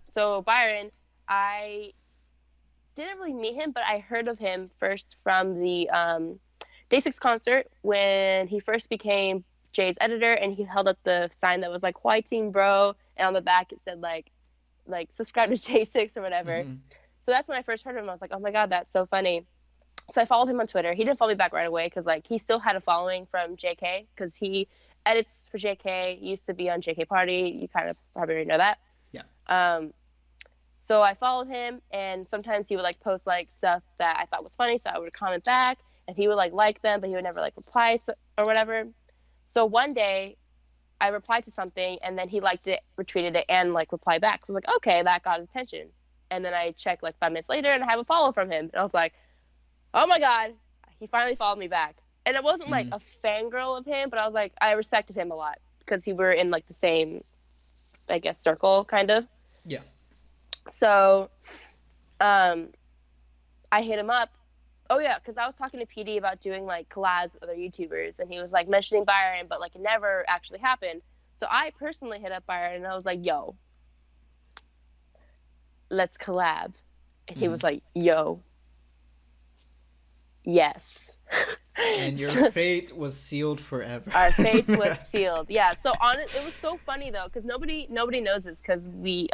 So Byron, I didn't really meet him, but I heard of him first from the jaesix concert when he first became Jay's editor, and he held up the sign that was like "Why Team Bro," and on the back it said like subscribe to jaesix or whatever. Mm-hmm. So that's when I first heard of him. I was like, oh my god, that's so funny. So I followed him on Twitter. He didn't follow me back right away because like he still had a following from JK because he edits for JK. He used to be on JK Party. You kind of probably already know that. Yeah. So I followed him, and sometimes he would like post like stuff that I thought was funny, so I would comment back, and he would like them, but he would never like reply or whatever. So one day, I replied to something, and then he liked it, retweeted it, and like replied back. So I was like, okay, that got his attention. And then I checked like 5 minutes later, and I have a follow from him, and I was like, oh my god, he finally followed me back. And it wasn't like a fangirl of him, but I was like, I respected him a lot because we were in like the same, I guess, circle kind of. Yeah. So, I hit him up. Oh yeah, because I was talking to PD about doing like collabs with other YouTubers, and he was like mentioning Byron, but like it never actually happened. So I personally hit up Byron, and I was like, "Yo, let's collab." And he was like, "Yo, yes." And your fate was sealed forever. Our fate was sealed. Yeah. So it was so funny though, because nobody knows this because we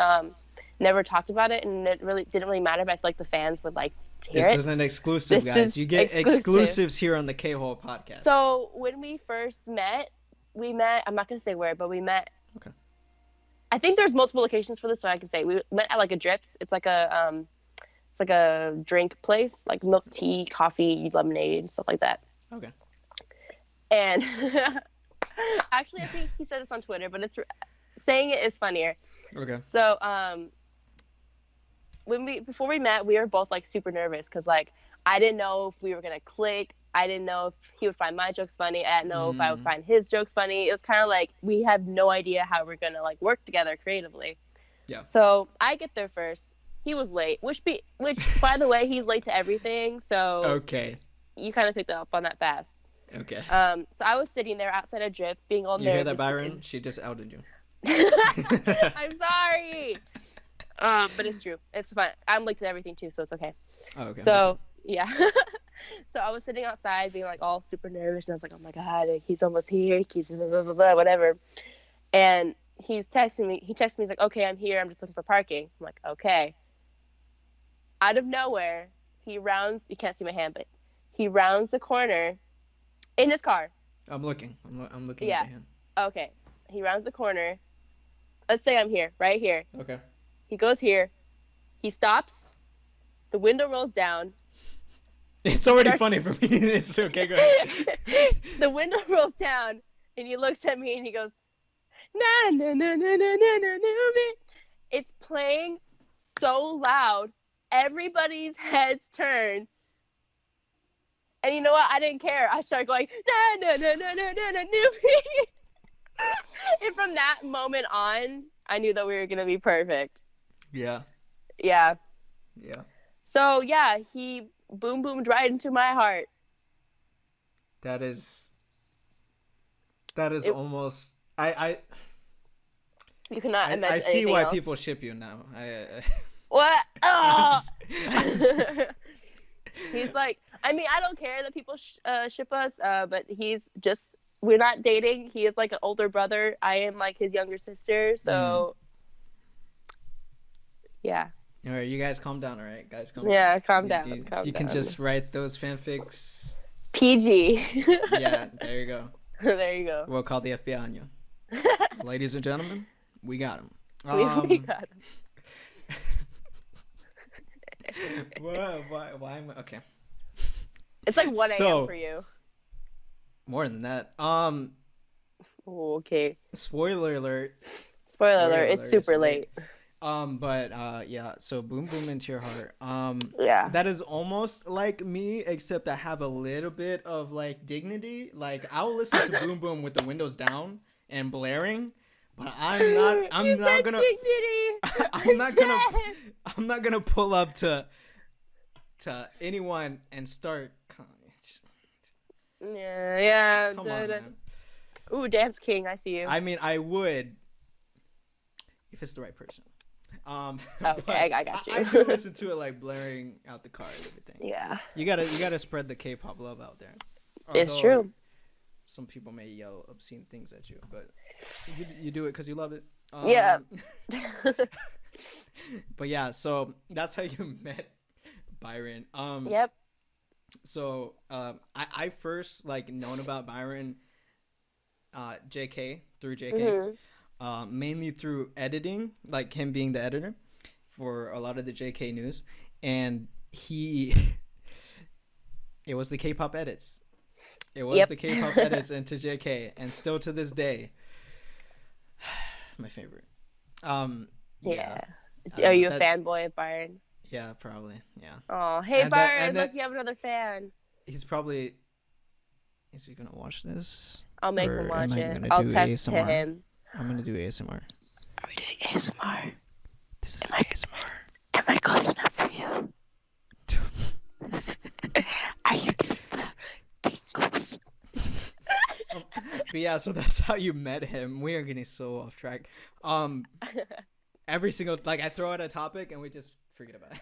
never talked about it, and it really didn't really matter. But I feel like the fans would like hear this it. is an exclusive, guys. You get exclusives here on the K-Hole podcast. So when we first met, I'm not gonna say where, but we met. Okay. I think there's multiple locations for this, so I can say we met at like a Drips. It's like a drink place, like milk tea, coffee, lemonade, stuff like that. Okay. And actually, I think he said this on Twitter, but saying it is funnier. Okay. So before we met, we were both like super nervous because like I didn't know if we were gonna click. I didn't know if he would find my jokes funny. I didn't know if I would find his jokes funny. It was kind of like we had no idea how we're gonna like work together creatively. Yeah. So I get there first. He was late, which by the way, he's late to everything. So okay. You kind of picked up on that fast. Okay. So I was sitting there outside of Drips, being all nervous. You hear that, Byron? She just outed you. I'm sorry. But it's true. It's fine. I'm late to everything too, so it's okay. Oh, okay. So yeah. So I was sitting outside, being like all super nervous, and I was like, "Oh my god, he's almost here. He's just blah, blah, blah, whatever." And he's texting me. He texts me. He's like, "Okay, I'm here. I'm just looking for parking." I'm like, "Okay." Out of nowhere, he rounds. You can't see my hand, but he rounds the corner in his car. I'm looking. I'm looking yeah. at the hand. Okay. He rounds the corner. Let's say I'm here, right here. Okay. He goes here. He stops. The window rolls down. It's already funny for me. It's okay. Go ahead. The window rolls down, and he looks at me, and he goes, "Na na na na na na na na." It's playing so loud. Everybody's heads turn. And you know what? I didn't care. I started going, "Na na na na na na na." And from that moment on, I knew that we were gonna be perfect. Yeah. Yeah. Yeah. So yeah, he boomed right into my heart. That is almost I You cannot imagine. I see why else. people ship you now. What? Oh! He's like, I mean, I don't care that people ship us, but we're not dating. He is like an older brother. I am like his younger sister. So, yeah. All right, you guys calm down, all right? Guys, calm down. Calm you down. You can just write those fanfics. PG. Yeah, there you go. There you go. We'll call the FBI on you. Ladies and gentlemen, we got him. We got him. Why am I okay? It's like 1 a.m. So for you. more than that. Oh, okay. Spoiler alert. Spoiler alert, it's super late. But yeah, so Boom Boom Into Your Heart. Yeah. That is almost like me, except I have a little bit of like dignity. Like I'll listen to Boom Boom with the windows down and blaring, but I'm not You said gonna dignity. I'm not gonna pull up to anyone and start Yeah. come on, man. Ooh, Dance King, I see you. I mean, I would if it's the right person. Okay, I got you. I do listen to it like blaring out the car and everything. Yeah. You gotta spread the K-pop love out there. It's true. Some people may yell obscene things at you, but you do it because you love it. Yeah. But yeah, so that's how you met Byron. Yep. So I first like known about Byron, JK through JK. Mainly through editing, like him being the editor for a lot of the JK news, and it was the K-pop edits. It was the K-pop edits into JK, and still to this day, my favorite. Yeah. Are you a fanboy of Byron? Yeah, probably. Yeah. Oh, hey Byron, look, you have another fan. He's probably. Is he gonna watch this? I'll make him watch it. I'll text him. I'm gonna do ASMR. Are we doing ASMR? This is ASMR. Am I close enough for you? Are you getting the tingles? But yeah, so that's how you met him. We are getting so off track. Every single I throw out a topic and we just forget about it.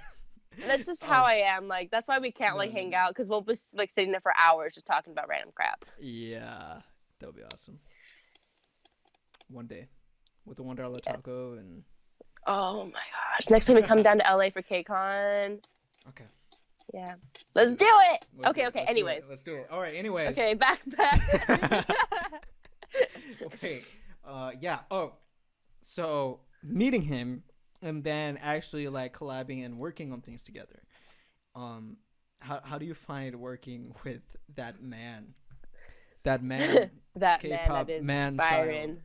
That's just how I am. Like that's why we can't hang out because we'll be like sitting there for hours just talking about random crap. Yeah, that would be awesome. One day, with the $1 taco and. Oh my gosh! Next time we come down to LA for KCON. Okay. Yeah. Let's do it. Okay. Anyways. Let's do it. All right. Anyways. Okay. Back. Okay. Yeah. Oh. So meeting him and then actually like collabing and working on things together. How do you find working with that man? That man. That K-pop man Byron.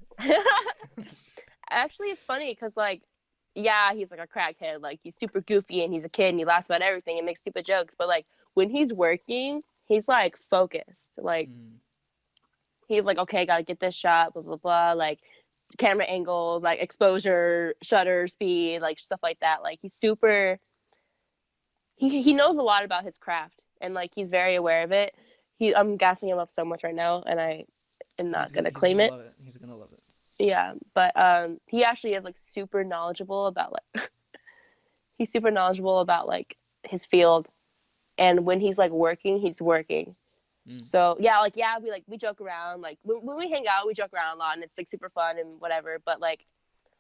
Actually, it's funny because he's like a crackhead. Like he's super goofy and he's a kid and he laughs about everything and makes stupid jokes. But like when he's working, he's like focused. Like he's like, okay, gotta get this shot, blah blah blah. Like camera angles, like exposure, shutter speed, like stuff like that. Like he's super. He knows a lot about his craft and like he's very aware of it. I'm gassing him up so much right now, and I am not gonna claim it. He's gonna love it. Yeah, but he actually is like super knowledgeable about he's super knowledgeable about like his field, and when he's like working, he's working. So yeah, we joke around. Like when we hang out, we joke around a lot, and it's like super fun and whatever. But like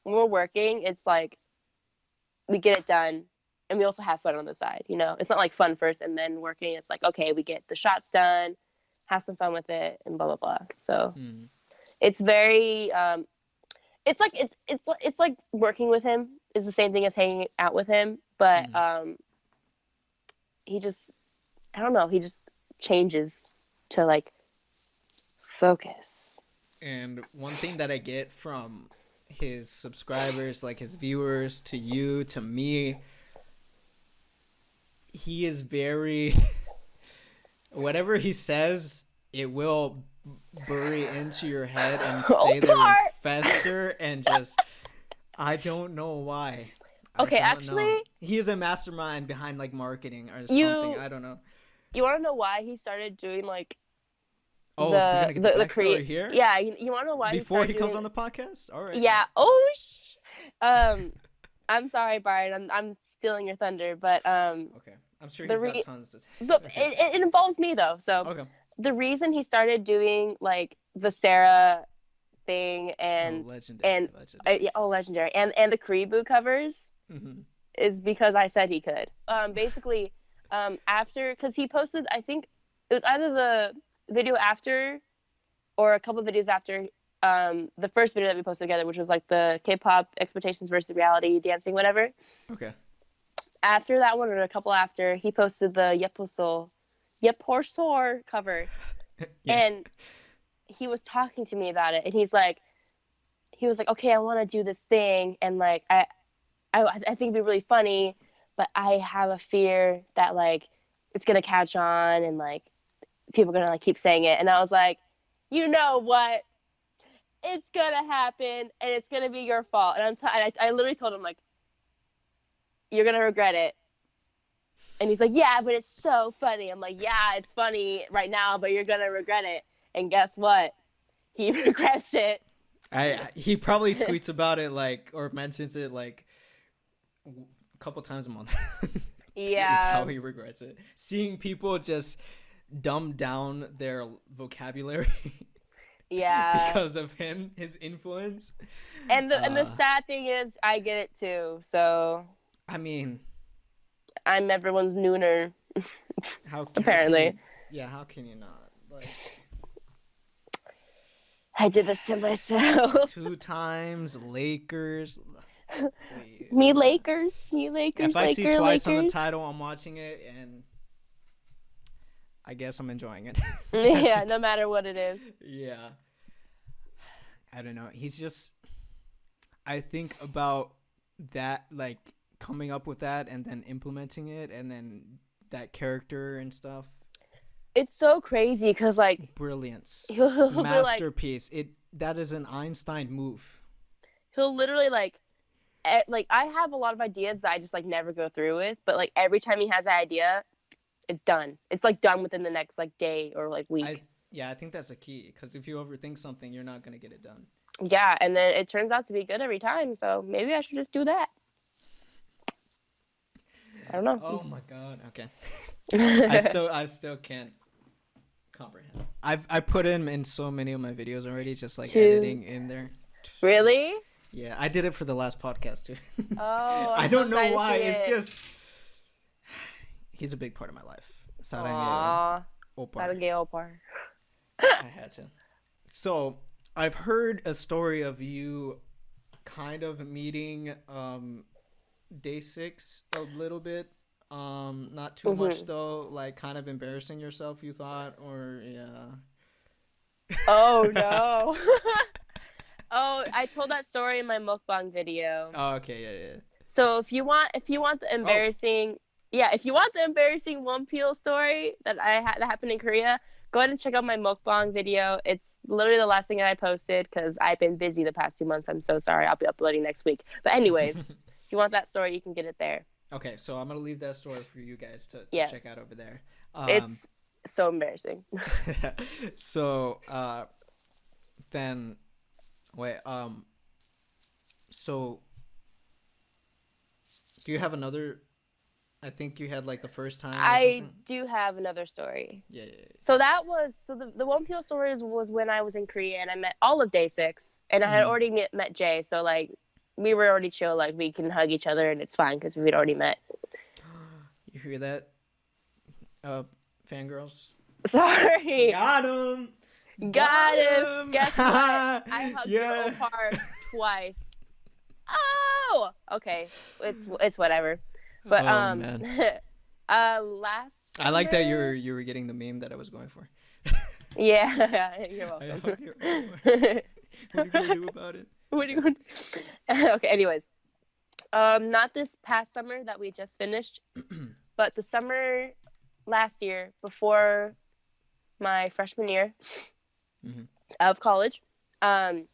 when we're working, it's like we get it done, and we also have fun on the side. You know, it's not like fun first and then working. It's like okay, we get the shots done, have some fun with it, and blah blah blah. So. It's very, it's like working with him is the same thing as hanging out with him, but he just, I don't know, he just changes to like focus. And one thing that I get from his subscribers, like his viewers, to you, to me, he is very, whatever he says, it will bury into your head and stay there and fester and just I don't know why. Okay, actually he is a mastermind behind like marketing or something. I don't know. You want to know why he started doing like we're gonna get the backstory here? Yeah, you want to know why before he comes on the podcast? All right. Yeah. I'm sorry, Byron. I'm stealing your thunder, but okay. I'm sure he's got tons. But it involves me though, so okay. The reason he started doing like the Sarah thing and legendary and the Karibu covers is because I said he could. Basically, after because he posted, I think it was either the video after or a couple of videos after the first video that we posted together, which was like the K-pop expectations versus reality dancing, whatever. Okay. after that one, or a couple after, he posted the Yeporsor cover, Yeah. and he was talking to me about it, and he was like, okay, I want to do this thing, and like I think it'd be really funny, but I have a fear that like it's gonna catch on, and like people are gonna like keep saying it, and I was like, you know what? It's gonna happen, and it's gonna be your fault. And I literally told him like, you're gonna regret it. And he's like, yeah, but it's so funny. I'm like, yeah, it's funny right now, but you're gonna regret it. And guess what? He regrets it. He probably tweets about it like, or mentions it like a couple times a month. Yeah. How he regrets it. Seeing people just dumb down their vocabulary. Yeah. Because of him, his influence. And the sad thing is, I get it too. So. I mean. I'm everyone's nooner. Apparently. How can you not? Like. I did this to myself. 2 times Lakers. Please. Me Lakers. If I see twice on the title, I'm watching it, and I guess I'm enjoying it. Yeah, no matter what it is. Yeah. I don't know. He's just. I think about that, like coming up with that, and then implementing it, and then that character and stuff. It's so crazy because like brilliance, he'll masterpiece. That is an Einstein move. He'll literally like I have a lot of ideas that I just like never go through with, but like every time he has an idea, it's done. It's like done within the next like day or like week. I think that's a key, because if you overthink something, you're not gonna get it done. Yeah, and then it turns out to be good every time. So maybe I should just do that. I don't know. Oh my god. Okay. I still can't comprehend. I put him in so many of my videos already, just like editing in there. Really? Yeah, I did it for the last podcast too. Oh, I don't know why. It's just he's a big part of my life. Saranghae Opar. I had to. So I've heard a story of you kind of meeting jaesix a little bit. Not too much though, like kind of embarrassing yourself, you thought, or yeah. Oh no. Oh, I told that story in my mukbang video. Oh, okay, yeah. So if you want the embarrassing, if you want the embarrassing one peel story that that happened in Korea, go ahead and check out my mukbang video. It's literally the last thing that I posted because I've been busy the past 2 months. I'm so sorry. I'll be uploading next week. But anyways, if you want that story, you can get it there. Okay, so I'm gonna leave that story for you guys to check out over there. It's so embarrassing. So then wait, so do you have another? I think you had like the first time. I do have another story. Yeah. So that was the one peel story was when I was in Korea and I met all of jaesix, and I had already met Jay. So like we were already chill, like we can hug each other and it's fine because we'd already met. You hear that, fangirls? Sorry. Got him. Guess what? I hugged her Opar twice. Oh, okay. It's whatever. But man. last I like that summer- you were getting the meme that I was going for. Yeah, you're welcome. What are you gonna do about it? What are you going to Okay, anyways. Not this past summer that we just finished, but the summer last year before my freshman year of college. I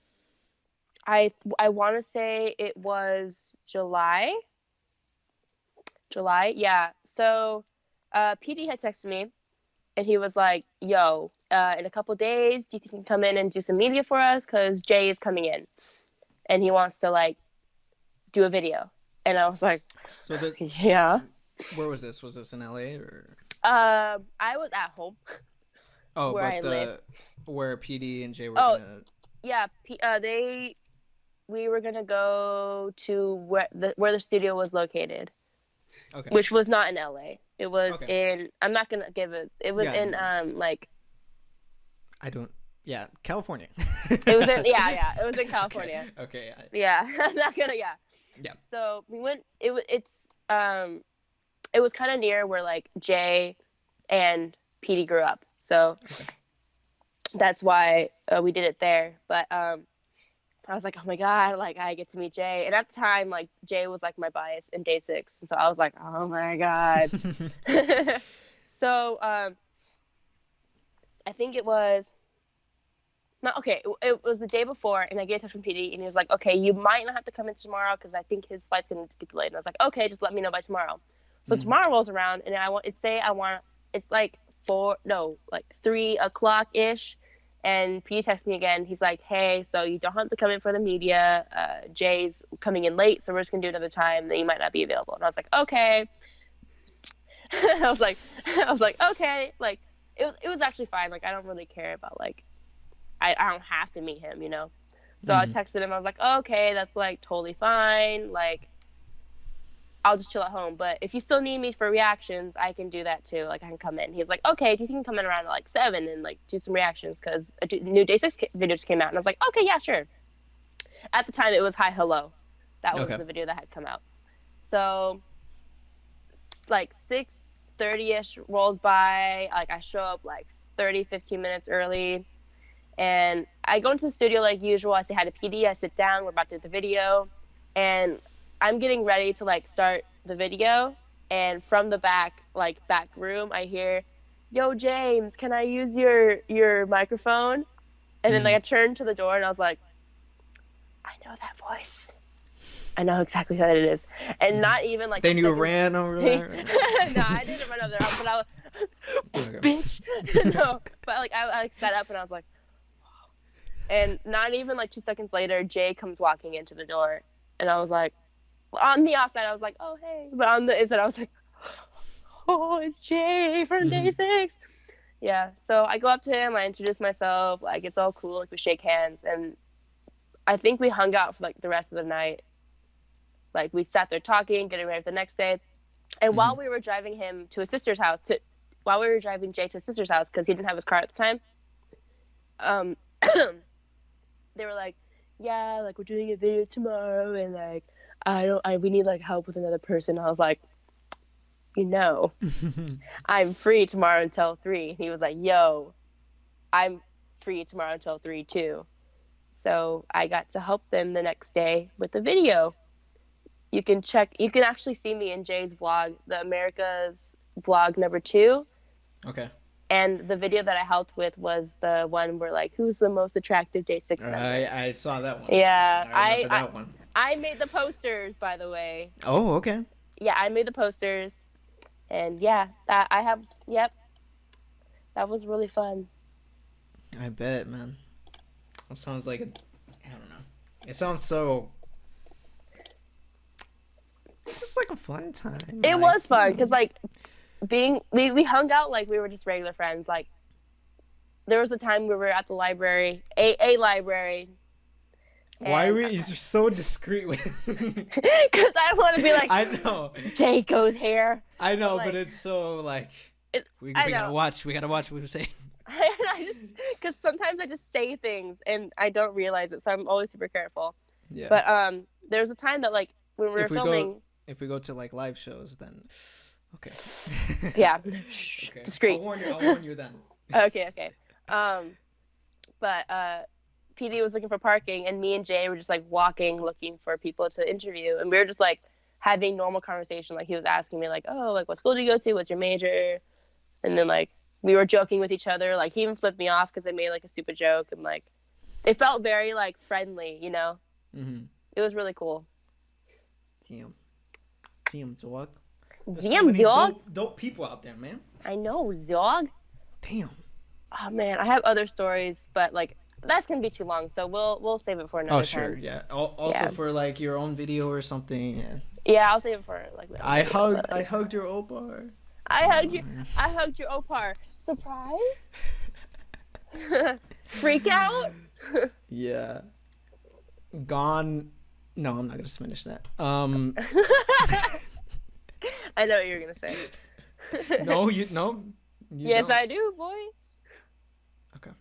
want to say it was July, yeah. So PD had texted me and he was like, yo, in a couple days, do you think you can come in and do some media for us? Because Jay is coming in and he wants to like do a video. And I was like, yeah. Where was this? Was this in LA or? I was at home. Oh, where I live. Where PD and Jay were gonna... Yeah, we were gonna go to where the studio was located. Okay. Which was not in LA. It was in. I'm not gonna give it. It was in like. I don't. Yeah, California. It was in. Yeah. It was in California. Okay. Yeah, I'm not gonna. Yeah. Yeah. So we went. It's it was kind of near where like Jay and PD grew up, so that's why we did it there. But I was like, oh my god, like I get to meet Jay, and at the time, like Jay was like my bias in jaesix, and so I was like, oh my god. So I think it was not okay. It was the day before, and I get a text from PD, and he was like, okay, you might not have to come in tomorrow because I think his flight's gonna get delayed. And I was like, okay, just let me know by tomorrow. So tomorrow rolls around, and it's like 3:00 ish. And P texts me again. He's like, hey, so you don't have to come in for the media. Jay's coming in late, so we're just going to do another time that you might not be available. And I was like, okay. I was like, okay. Like, it was actually fine. Like, I don't really care about, like, I don't have to meet him, you know? So I texted him. I was like, okay, that's, like, totally fine. Like, I'll just chill at home. But if you still need me for reactions, I can do that too. Like, I can come in. He's like, okay, do you think you can come in around like 7 and like do some reactions? Because a new jaesix video just came out. And I was like, okay, yeah, sure. At the time, it was Hi Hello. That was the video that had come out. So, like 6:30-ish rolls by. Like, I show up like 15 minutes early. And I go into the studio like usual. I say hi to PD. I sit down. We're about to do the video. And I'm getting ready to like start the video, and from the back room, I hear, "Yo, James, can I use your microphone?" And then like I turned to the door, and I was like, "I know that voice. I know exactly who it is." And not even like. Then you ran over there. No, I didn't run over there, but I was, bitch. No, but like I like sat up, and I was like, and not even like 2 seconds later, Jay comes walking into the door, and I was like. On the outside, I was like, oh, hey. But on the inside, I was like, oh, it's Jay from jaesix. Yeah. So I go up to him. I introduce myself. Like, it's all cool. Like, we shake hands. And I think we hung out for, like, the rest of the night. Like, we sat there talking, getting ready for the next day. And while we were driving him to his sister's house, while we were driving Jay to his sister's house, because he didn't have his car at the time, they were like, yeah, like, we're doing a video tomorrow. And, like, we need like help with another person. I was like, I'm free tomorrow until 3. And he was like, yo, I'm free tomorrow until 3 too. So I got to help them the next day with the video. You can actually see me in Jay's vlog, the America's vlog number 2. Okay. And the video that I helped with was the one where like, who's the most attractive jaesix member? I saw that one. Yeah. I remember that one. I made the posters, by the way. Oh, okay. Yeah, I made the posters. And yeah, that was really fun. I bet, man. It sounds like I don't know. It sounds so just like a fun time. It was fun because like we hung out like we were just regular friends. Like there was a time we were at the library, a library. Why were you so discreet with? Because I want to be like, I know. Jayco's hair. I know, like, but it's so like we gotta watch. We gotta watch what we're saying. Because sometimes I just say things and I don't realize it, so I'm always super careful. Yeah. But there's a time that like when we were filming. If we go to like live shows, then okay. Yeah. Okay. Discreet. I'll warn you then. Okay. But PD was looking for parking, and me and Jay were just like walking, looking for people to interview, and we were just like having normal conversation. Like he was asking me like, oh, like what school do you go to? What's your major? And then like we were joking with each other. Like he even flipped me off because I made like a stupid joke, and like it felt very like friendly, you know. Mm-hmm. It was really cool. Damn, Zog. Damn, Zog. Dope people out there, man. I know, Zog. Damn. Oh man, I have other stories, but like. That's gonna be too long, so we'll save it for another time. Oh sure, yeah. Also for like your own video or something. Yeah, I'll save it for like. I hugged your opar. I hugged your opar. Surprise. Freak out. Yeah. Gone. No, I'm not gonna finish that. I know what you were gonna say. No. You yes, don't. I do, boy. Okay.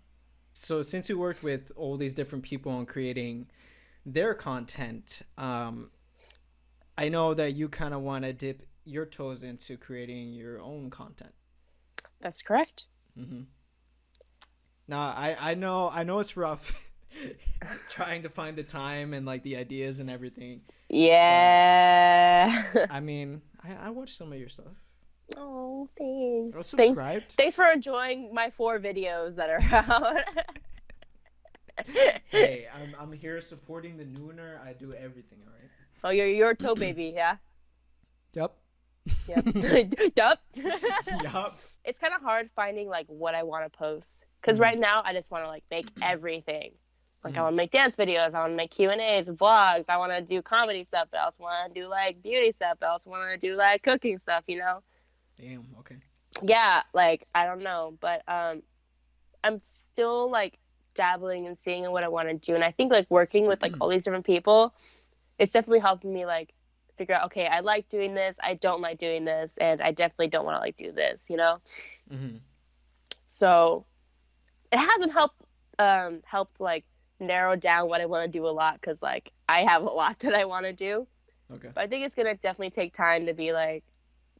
So since you worked with all these different people on creating their content, I know that you kind of want to dip your toes into creating your own content. That's correct. Mm-hmm. Now, I know it's rough trying to find the time and like the ideas and everything. Yeah. I mean, I watch some of your stuff. Oh, thanks. I was subscribed. Thanks for enjoying my 4 videos that are out. Hey, I'm here supporting the nooner. I do everything, all right? Oh, you're a toe baby, yeah? Yep. Yep. Yup. Yup. It's kind of hard finding like what I want to post because right now I just want to like make everything. Like I want to make dance videos, I want to make Q&As, vlogs, I want to do comedy stuff, but I also want to do like beauty stuff, I also want to do like cooking stuff, you know? Damn. Okay. Yeah, like I don't know, but I'm still like dabbling and seeing what I want to do, and I think like working with like all these different people, it's definitely helping me like figure out, okay, I like doing this, I don't like doing this, and I definitely don't want to like do this, you know? Mm-hmm. So it hasn't helped like narrow down what I want to do a lot because like I have a lot that I want to do. Okay. But I think it's gonna definitely take time to be like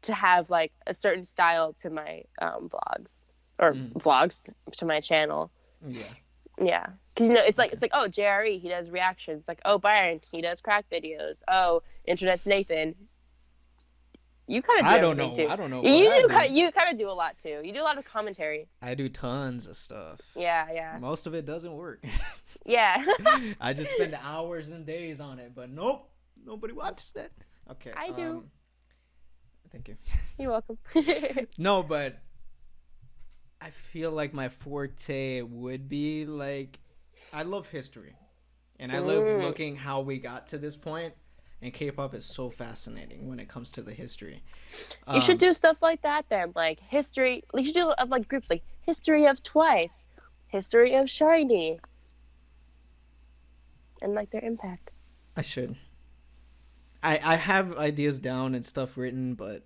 to have like a certain style to my vlogs or vlogs to my channel. Yeah. Yeah, because you know it's like oh, JRE, he does reactions. Like, oh, Byron, he does crack videos. Oh, internet's Nathan, you kind of do everything too. I don't know. You kind of do a lot too. You do a lot of commentary. I do tons of stuff. Yeah. Most of it doesn't work. Yeah. I just spend hours and days on it, but nope, nobody watches that. Okay. I do. Thank you. You're welcome. No, but I feel like my forte would be like, I love history, and I love looking how we got to this point. And K-pop is so fascinating when it comes to the history. You should do stuff like that then, like history. You should do like groups like history of Twice, history of Shiny, and like their impact. I should. I have ideas down and stuff written, but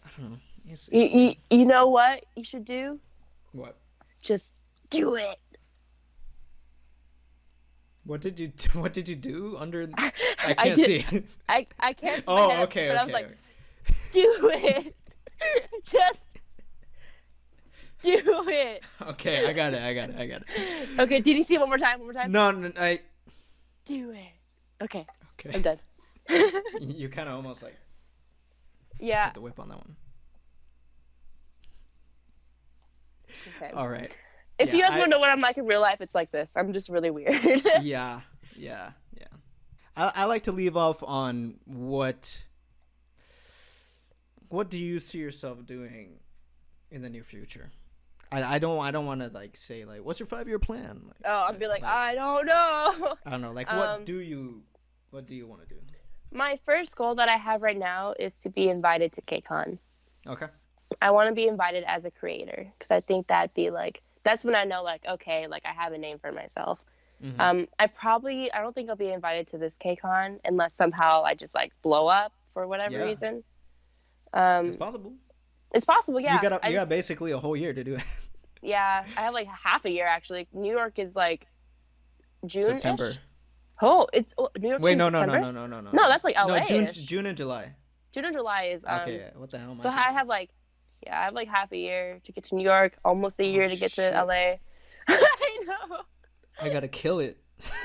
I don't know. You know what you should do? What? Just do it. What did you do under? I can't see. I can't. Oh, okay. But okay. I was like, do it. Just do it. Okay, I got it. Okay, did you see it one more time? No, I. Do it. Okay. Okay. I'm done. You kind of almost like. Yeah. Hit the whip on that one. Okay. All right. If you guys want to know what I'm like in real life, it's like this. I'm just really weird. Yeah. I like to leave off on what do you see yourself doing in the near future? I don't want to like say like what's your 5-year plan? Like, I'd be like I don't know. I don't know. Like what do you want to do? My first goal that I have right now is to be invited to KCON. Okay. I want to be invited as a creator because I think that'd be like that's when I know like okay like I have a name for myself. Mm-hmm. I don't think I'll be invited to this KCON unless somehow I just like blow up for whatever reason. It's possible. It's possible, yeah. You got basically a whole year to do it. Yeah, I have like half a year actually. New York is like June. September. Oh, it's New York. Wait, no. No, that's like LA. No, June and July. June and July is okay. What the hell? So I have like half a year to get to New York, almost a year to get to LA. I know. I gotta kill it.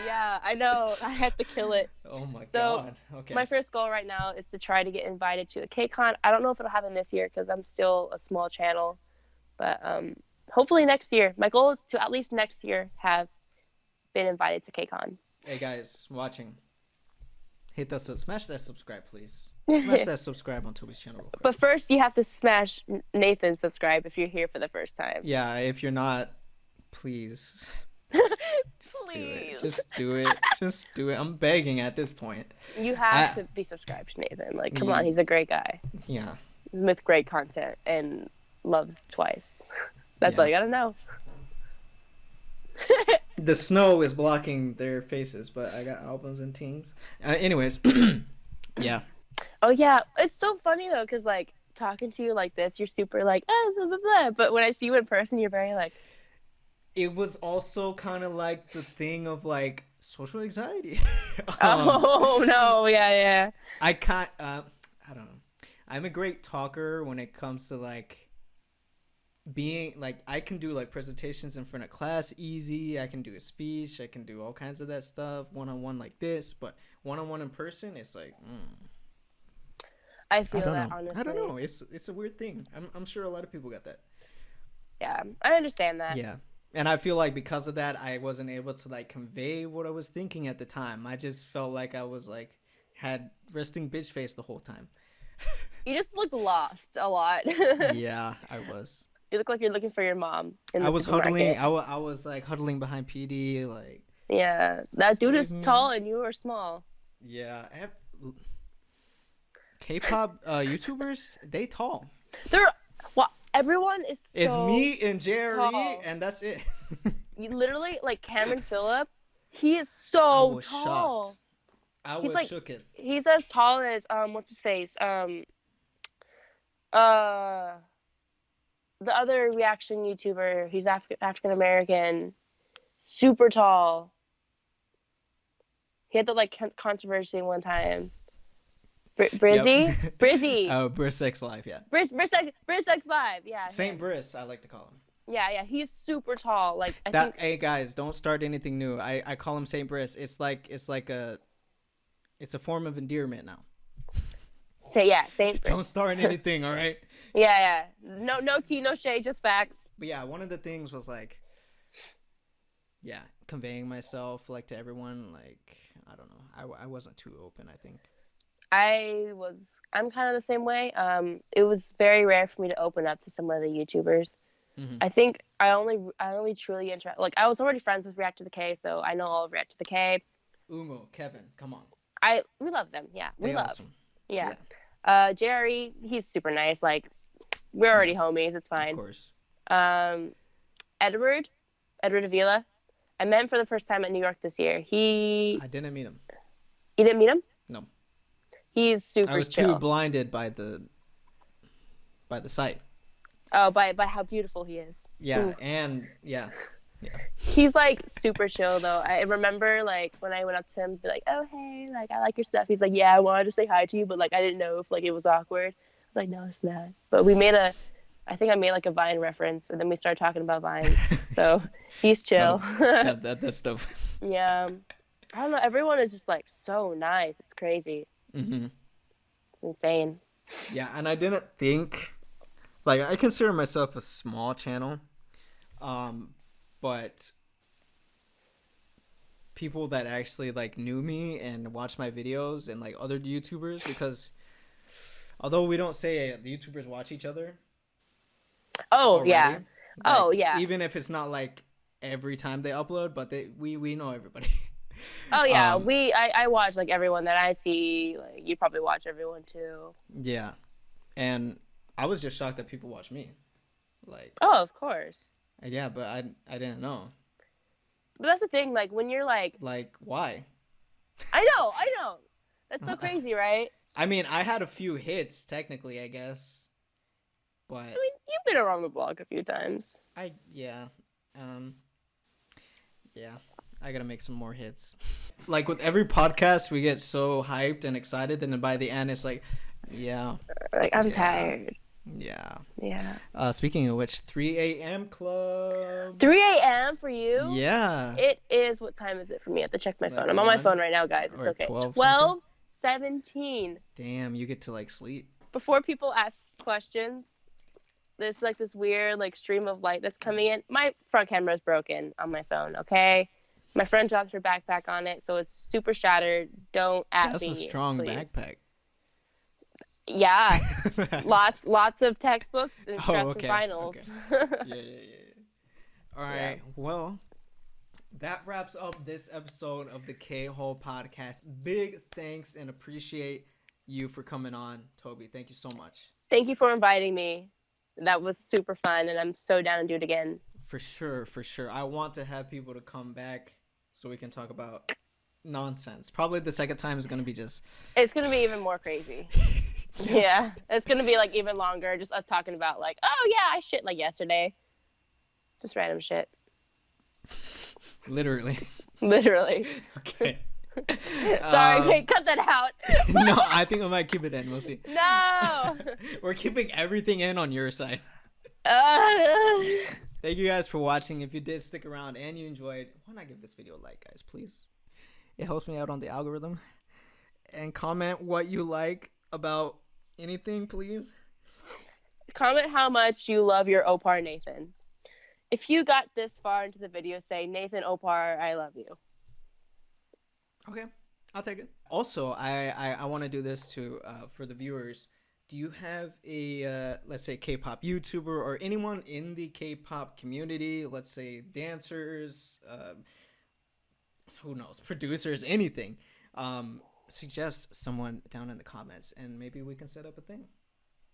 Yeah, I know. I had to kill it. Oh my god. Okay. My first goal right now is to try to get invited to a KCON. I don't know if it'll happen this year because I'm still a small channel, but hopefully next year. My goal is to at least next year have been invited to KCON. Hey guys, watching. Smash that subscribe, please. Smash that subscribe on Tobi's channel. But first, you have to smash Nathan subscribe if you're here for the first time. Yeah, if you're not, please. Please. Just do it. Just do it. I'm begging at this point. You have to be subscribed to Nathan. Like, come on, he's a great guy. Yeah. With great content and loves Twice. That's all you gotta know. The snow is blocking their faces, but I got albums and things. Anyways, yeah. Oh yeah, it's so funny though, cause like talking to you like this, you're super like blah, blah, blah. But when I see you in person, you're very like. It was also kind of like the thing of like social anxiety. Oh no, yeah. I can't. I don't know. I'm a great talker when it comes to like being like I can do like presentations in front of class easy. I can do a speech. I can do all kinds of that stuff one on one like this. But one on one in person, it's like I I feel don't that know. honestly. I don't know. It's a weird thing. I'm sure a lot of people got that. Yeah, I understand that. Yeah. And I feel like because of that, I wasn't able to like convey what I was thinking at the time. I just felt like I was like had resting bitch face the whole time. You just look lost a lot. Yeah, I was. You look like you're looking for your mom in I the was supermarket. huddling. I was like huddling behind PD. Like, Yeah, that dude save is me. tall and you are small. Yeah. K-pop YouTubers, they tall. They're well, everyone is so It's me and Jerry, tall. and that's it. You literally like Cameron Phillip. He is I so was tall. shocked. I He's was like shooketh. he's as tall as what's his face uh the other reaction YouTuber. He's African American, super tall. He had the like controversy one time. Brizzy, Yep. Brizzy, Oh, Briss X Live, yeah. Briz X5, yeah, Saint him. Briss, I like to call him. Yeah, he's super tall. Like I That think, hey guys, don't start anything new. I call him Saint Briss. It's a form of endearment now. Saint Briz. Don't start anything, all right? Yeah. No tea, no shade, just facts. But yeah, one of the things was like, yeah, conveying myself like to everyone. Like I don't know, I wasn't too open. I think. I'm kind of the same way. It was very rare for me to open up to some of the YouTubers. Mm-hmm. I think I only truly interact. Like I was already friends with React to the K, so I know all of React to the K. Umo, Kevin, come on. We love them. Yeah, we They love. awesome. Yeah. Jerry, he's super nice. Like we're already homies. It's fine. Of course. Edward Avila. I met him for the first time at New York this year. I didn't meet him. You didn't meet him? No. He's super I was chill. too blinded by the site. Oh, by how beautiful he is. Yeah, Ooh. and yeah. He's like super chill though. I remember like when I went up to him, be like, "Oh hey, like I like your stuff." He's like, "Yeah, I wanted to say hi to you, but like I didn't know if like it was awkward." I was like, "No, it's not." But I think I made like a Vine reference, and then we started talking about Vine. So he's chill. That's dope. Yeah, I don't know. Everyone is just like so nice. It's crazy. Mm-hmm. It's insane. Yeah, and I didn't think, like, I consider myself a small channel, but people that actually like knew me and watched my videos and like other YouTubers, because although we don't say the YouTubers watch each other. Oh already, yeah. like, Oh yeah. Even if it's not like every time they upload, but we know everybody. Oh yeah, I watch like everyone that I see. Like you probably watch everyone too. Yeah, and I was just shocked that people watch me. Like, oh, of course. yeah, but I didn't know. But that's the thing. Like when you're like why? I know. That's so crazy, right? I mean, I had a few hits technically, I guess, but I mean, you've been around the block a few times. yeah. I gotta make some more hits. Like with every podcast, we get so hyped and excited, and then by the end, it's like, yeah. Like I'm tired. Yeah. Yeah. Speaking of which, 3 a.m. club. 3 a.m. for you? Yeah. It is. What time is it for me? I have to check my phone. I'm on my phone right now, guys. It's or okay. 12:17. Damn, you get to like sleep. Before people ask questions, there's like this weird like stream of light that's coming in. My front camera is broken on my phone, okay? My friend dropped her backpack on it, so it's super shattered. Don't at me. That's a strong please. backpack. Yeah. lots of textbooks and stress okay. from finals. Okay. Yeah. All right. Yeah. Well, that wraps up this episode of the K-Hole podcast. Big thanks and appreciate you for coming on, Tobi. Thank you so much. Thank you for inviting me. That was super fun, and I'm so down to do it again. For sure. I want to have people to come back so we can talk about nonsense. Probably the second time is going to be just... It's going to be even more crazy. Yeah. It's going to be like even longer, just us talking about like, oh yeah, I shit like yesterday. Just random shit. Literally. Okay. Sorry, wait, cut that out. No, I think I might keep it in. We'll see. No. We're keeping everything in on your side. Thank you guys for watching. If you did stick around and you enjoyed, why not give this video a like, guys, please? It helps me out on the algorithm. And comment what you like about anything, please. Comment how much you love your Opar Nathan. If you got this far into the video, say, Nathan Opar, I love you. Okay, I'll take it. Also, I want to do this to for the viewers. Do you have a let's say K-pop YouTuber or anyone in the K-pop community? Let's say dancers, who knows, producers, anything. Suggest someone down in the comments, and maybe we can set up a thing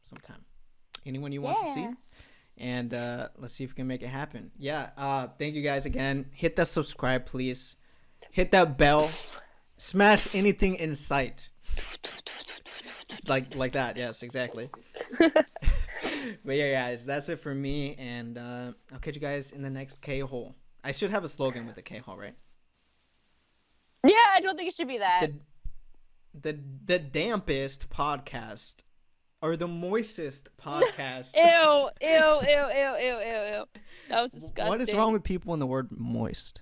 sometime. Anyone you want to see, and let's see if we can make it happen. Yeah. Thank you guys again. Hit that subscribe, please. Hit that bell. Smash anything in sight. Like that. Yes, exactly. But yeah, guys, that's it for me, and I'll catch you guys in the next K-hole. I should have a slogan with the K-hole, right? Yeah, I don't think it should be that. The dampest podcast, or the moistest podcast. Ew. That was disgusting. What is wrong with people in the word moist?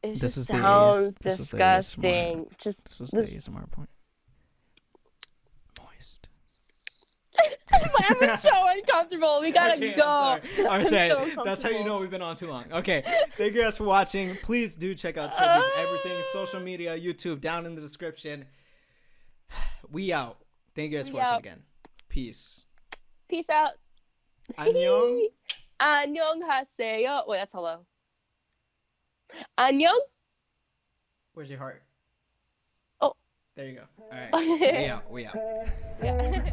It This just is sounds this is the disgusting. This is the ASMR point. Moist. I'm so uncomfortable. We gotta go. I'm saying so that's how you know we've been on too long. Okay, thank you guys for watching. Please do check out Tobi's everything, social media, YouTube, down in the description. We out. Thank you guys for watching again. Peace. Peace out. 안녕. 안녕하세요. Wait, that's hello. 안녕. Where's your heart? Oh. There you go. All right. We out. Yeah.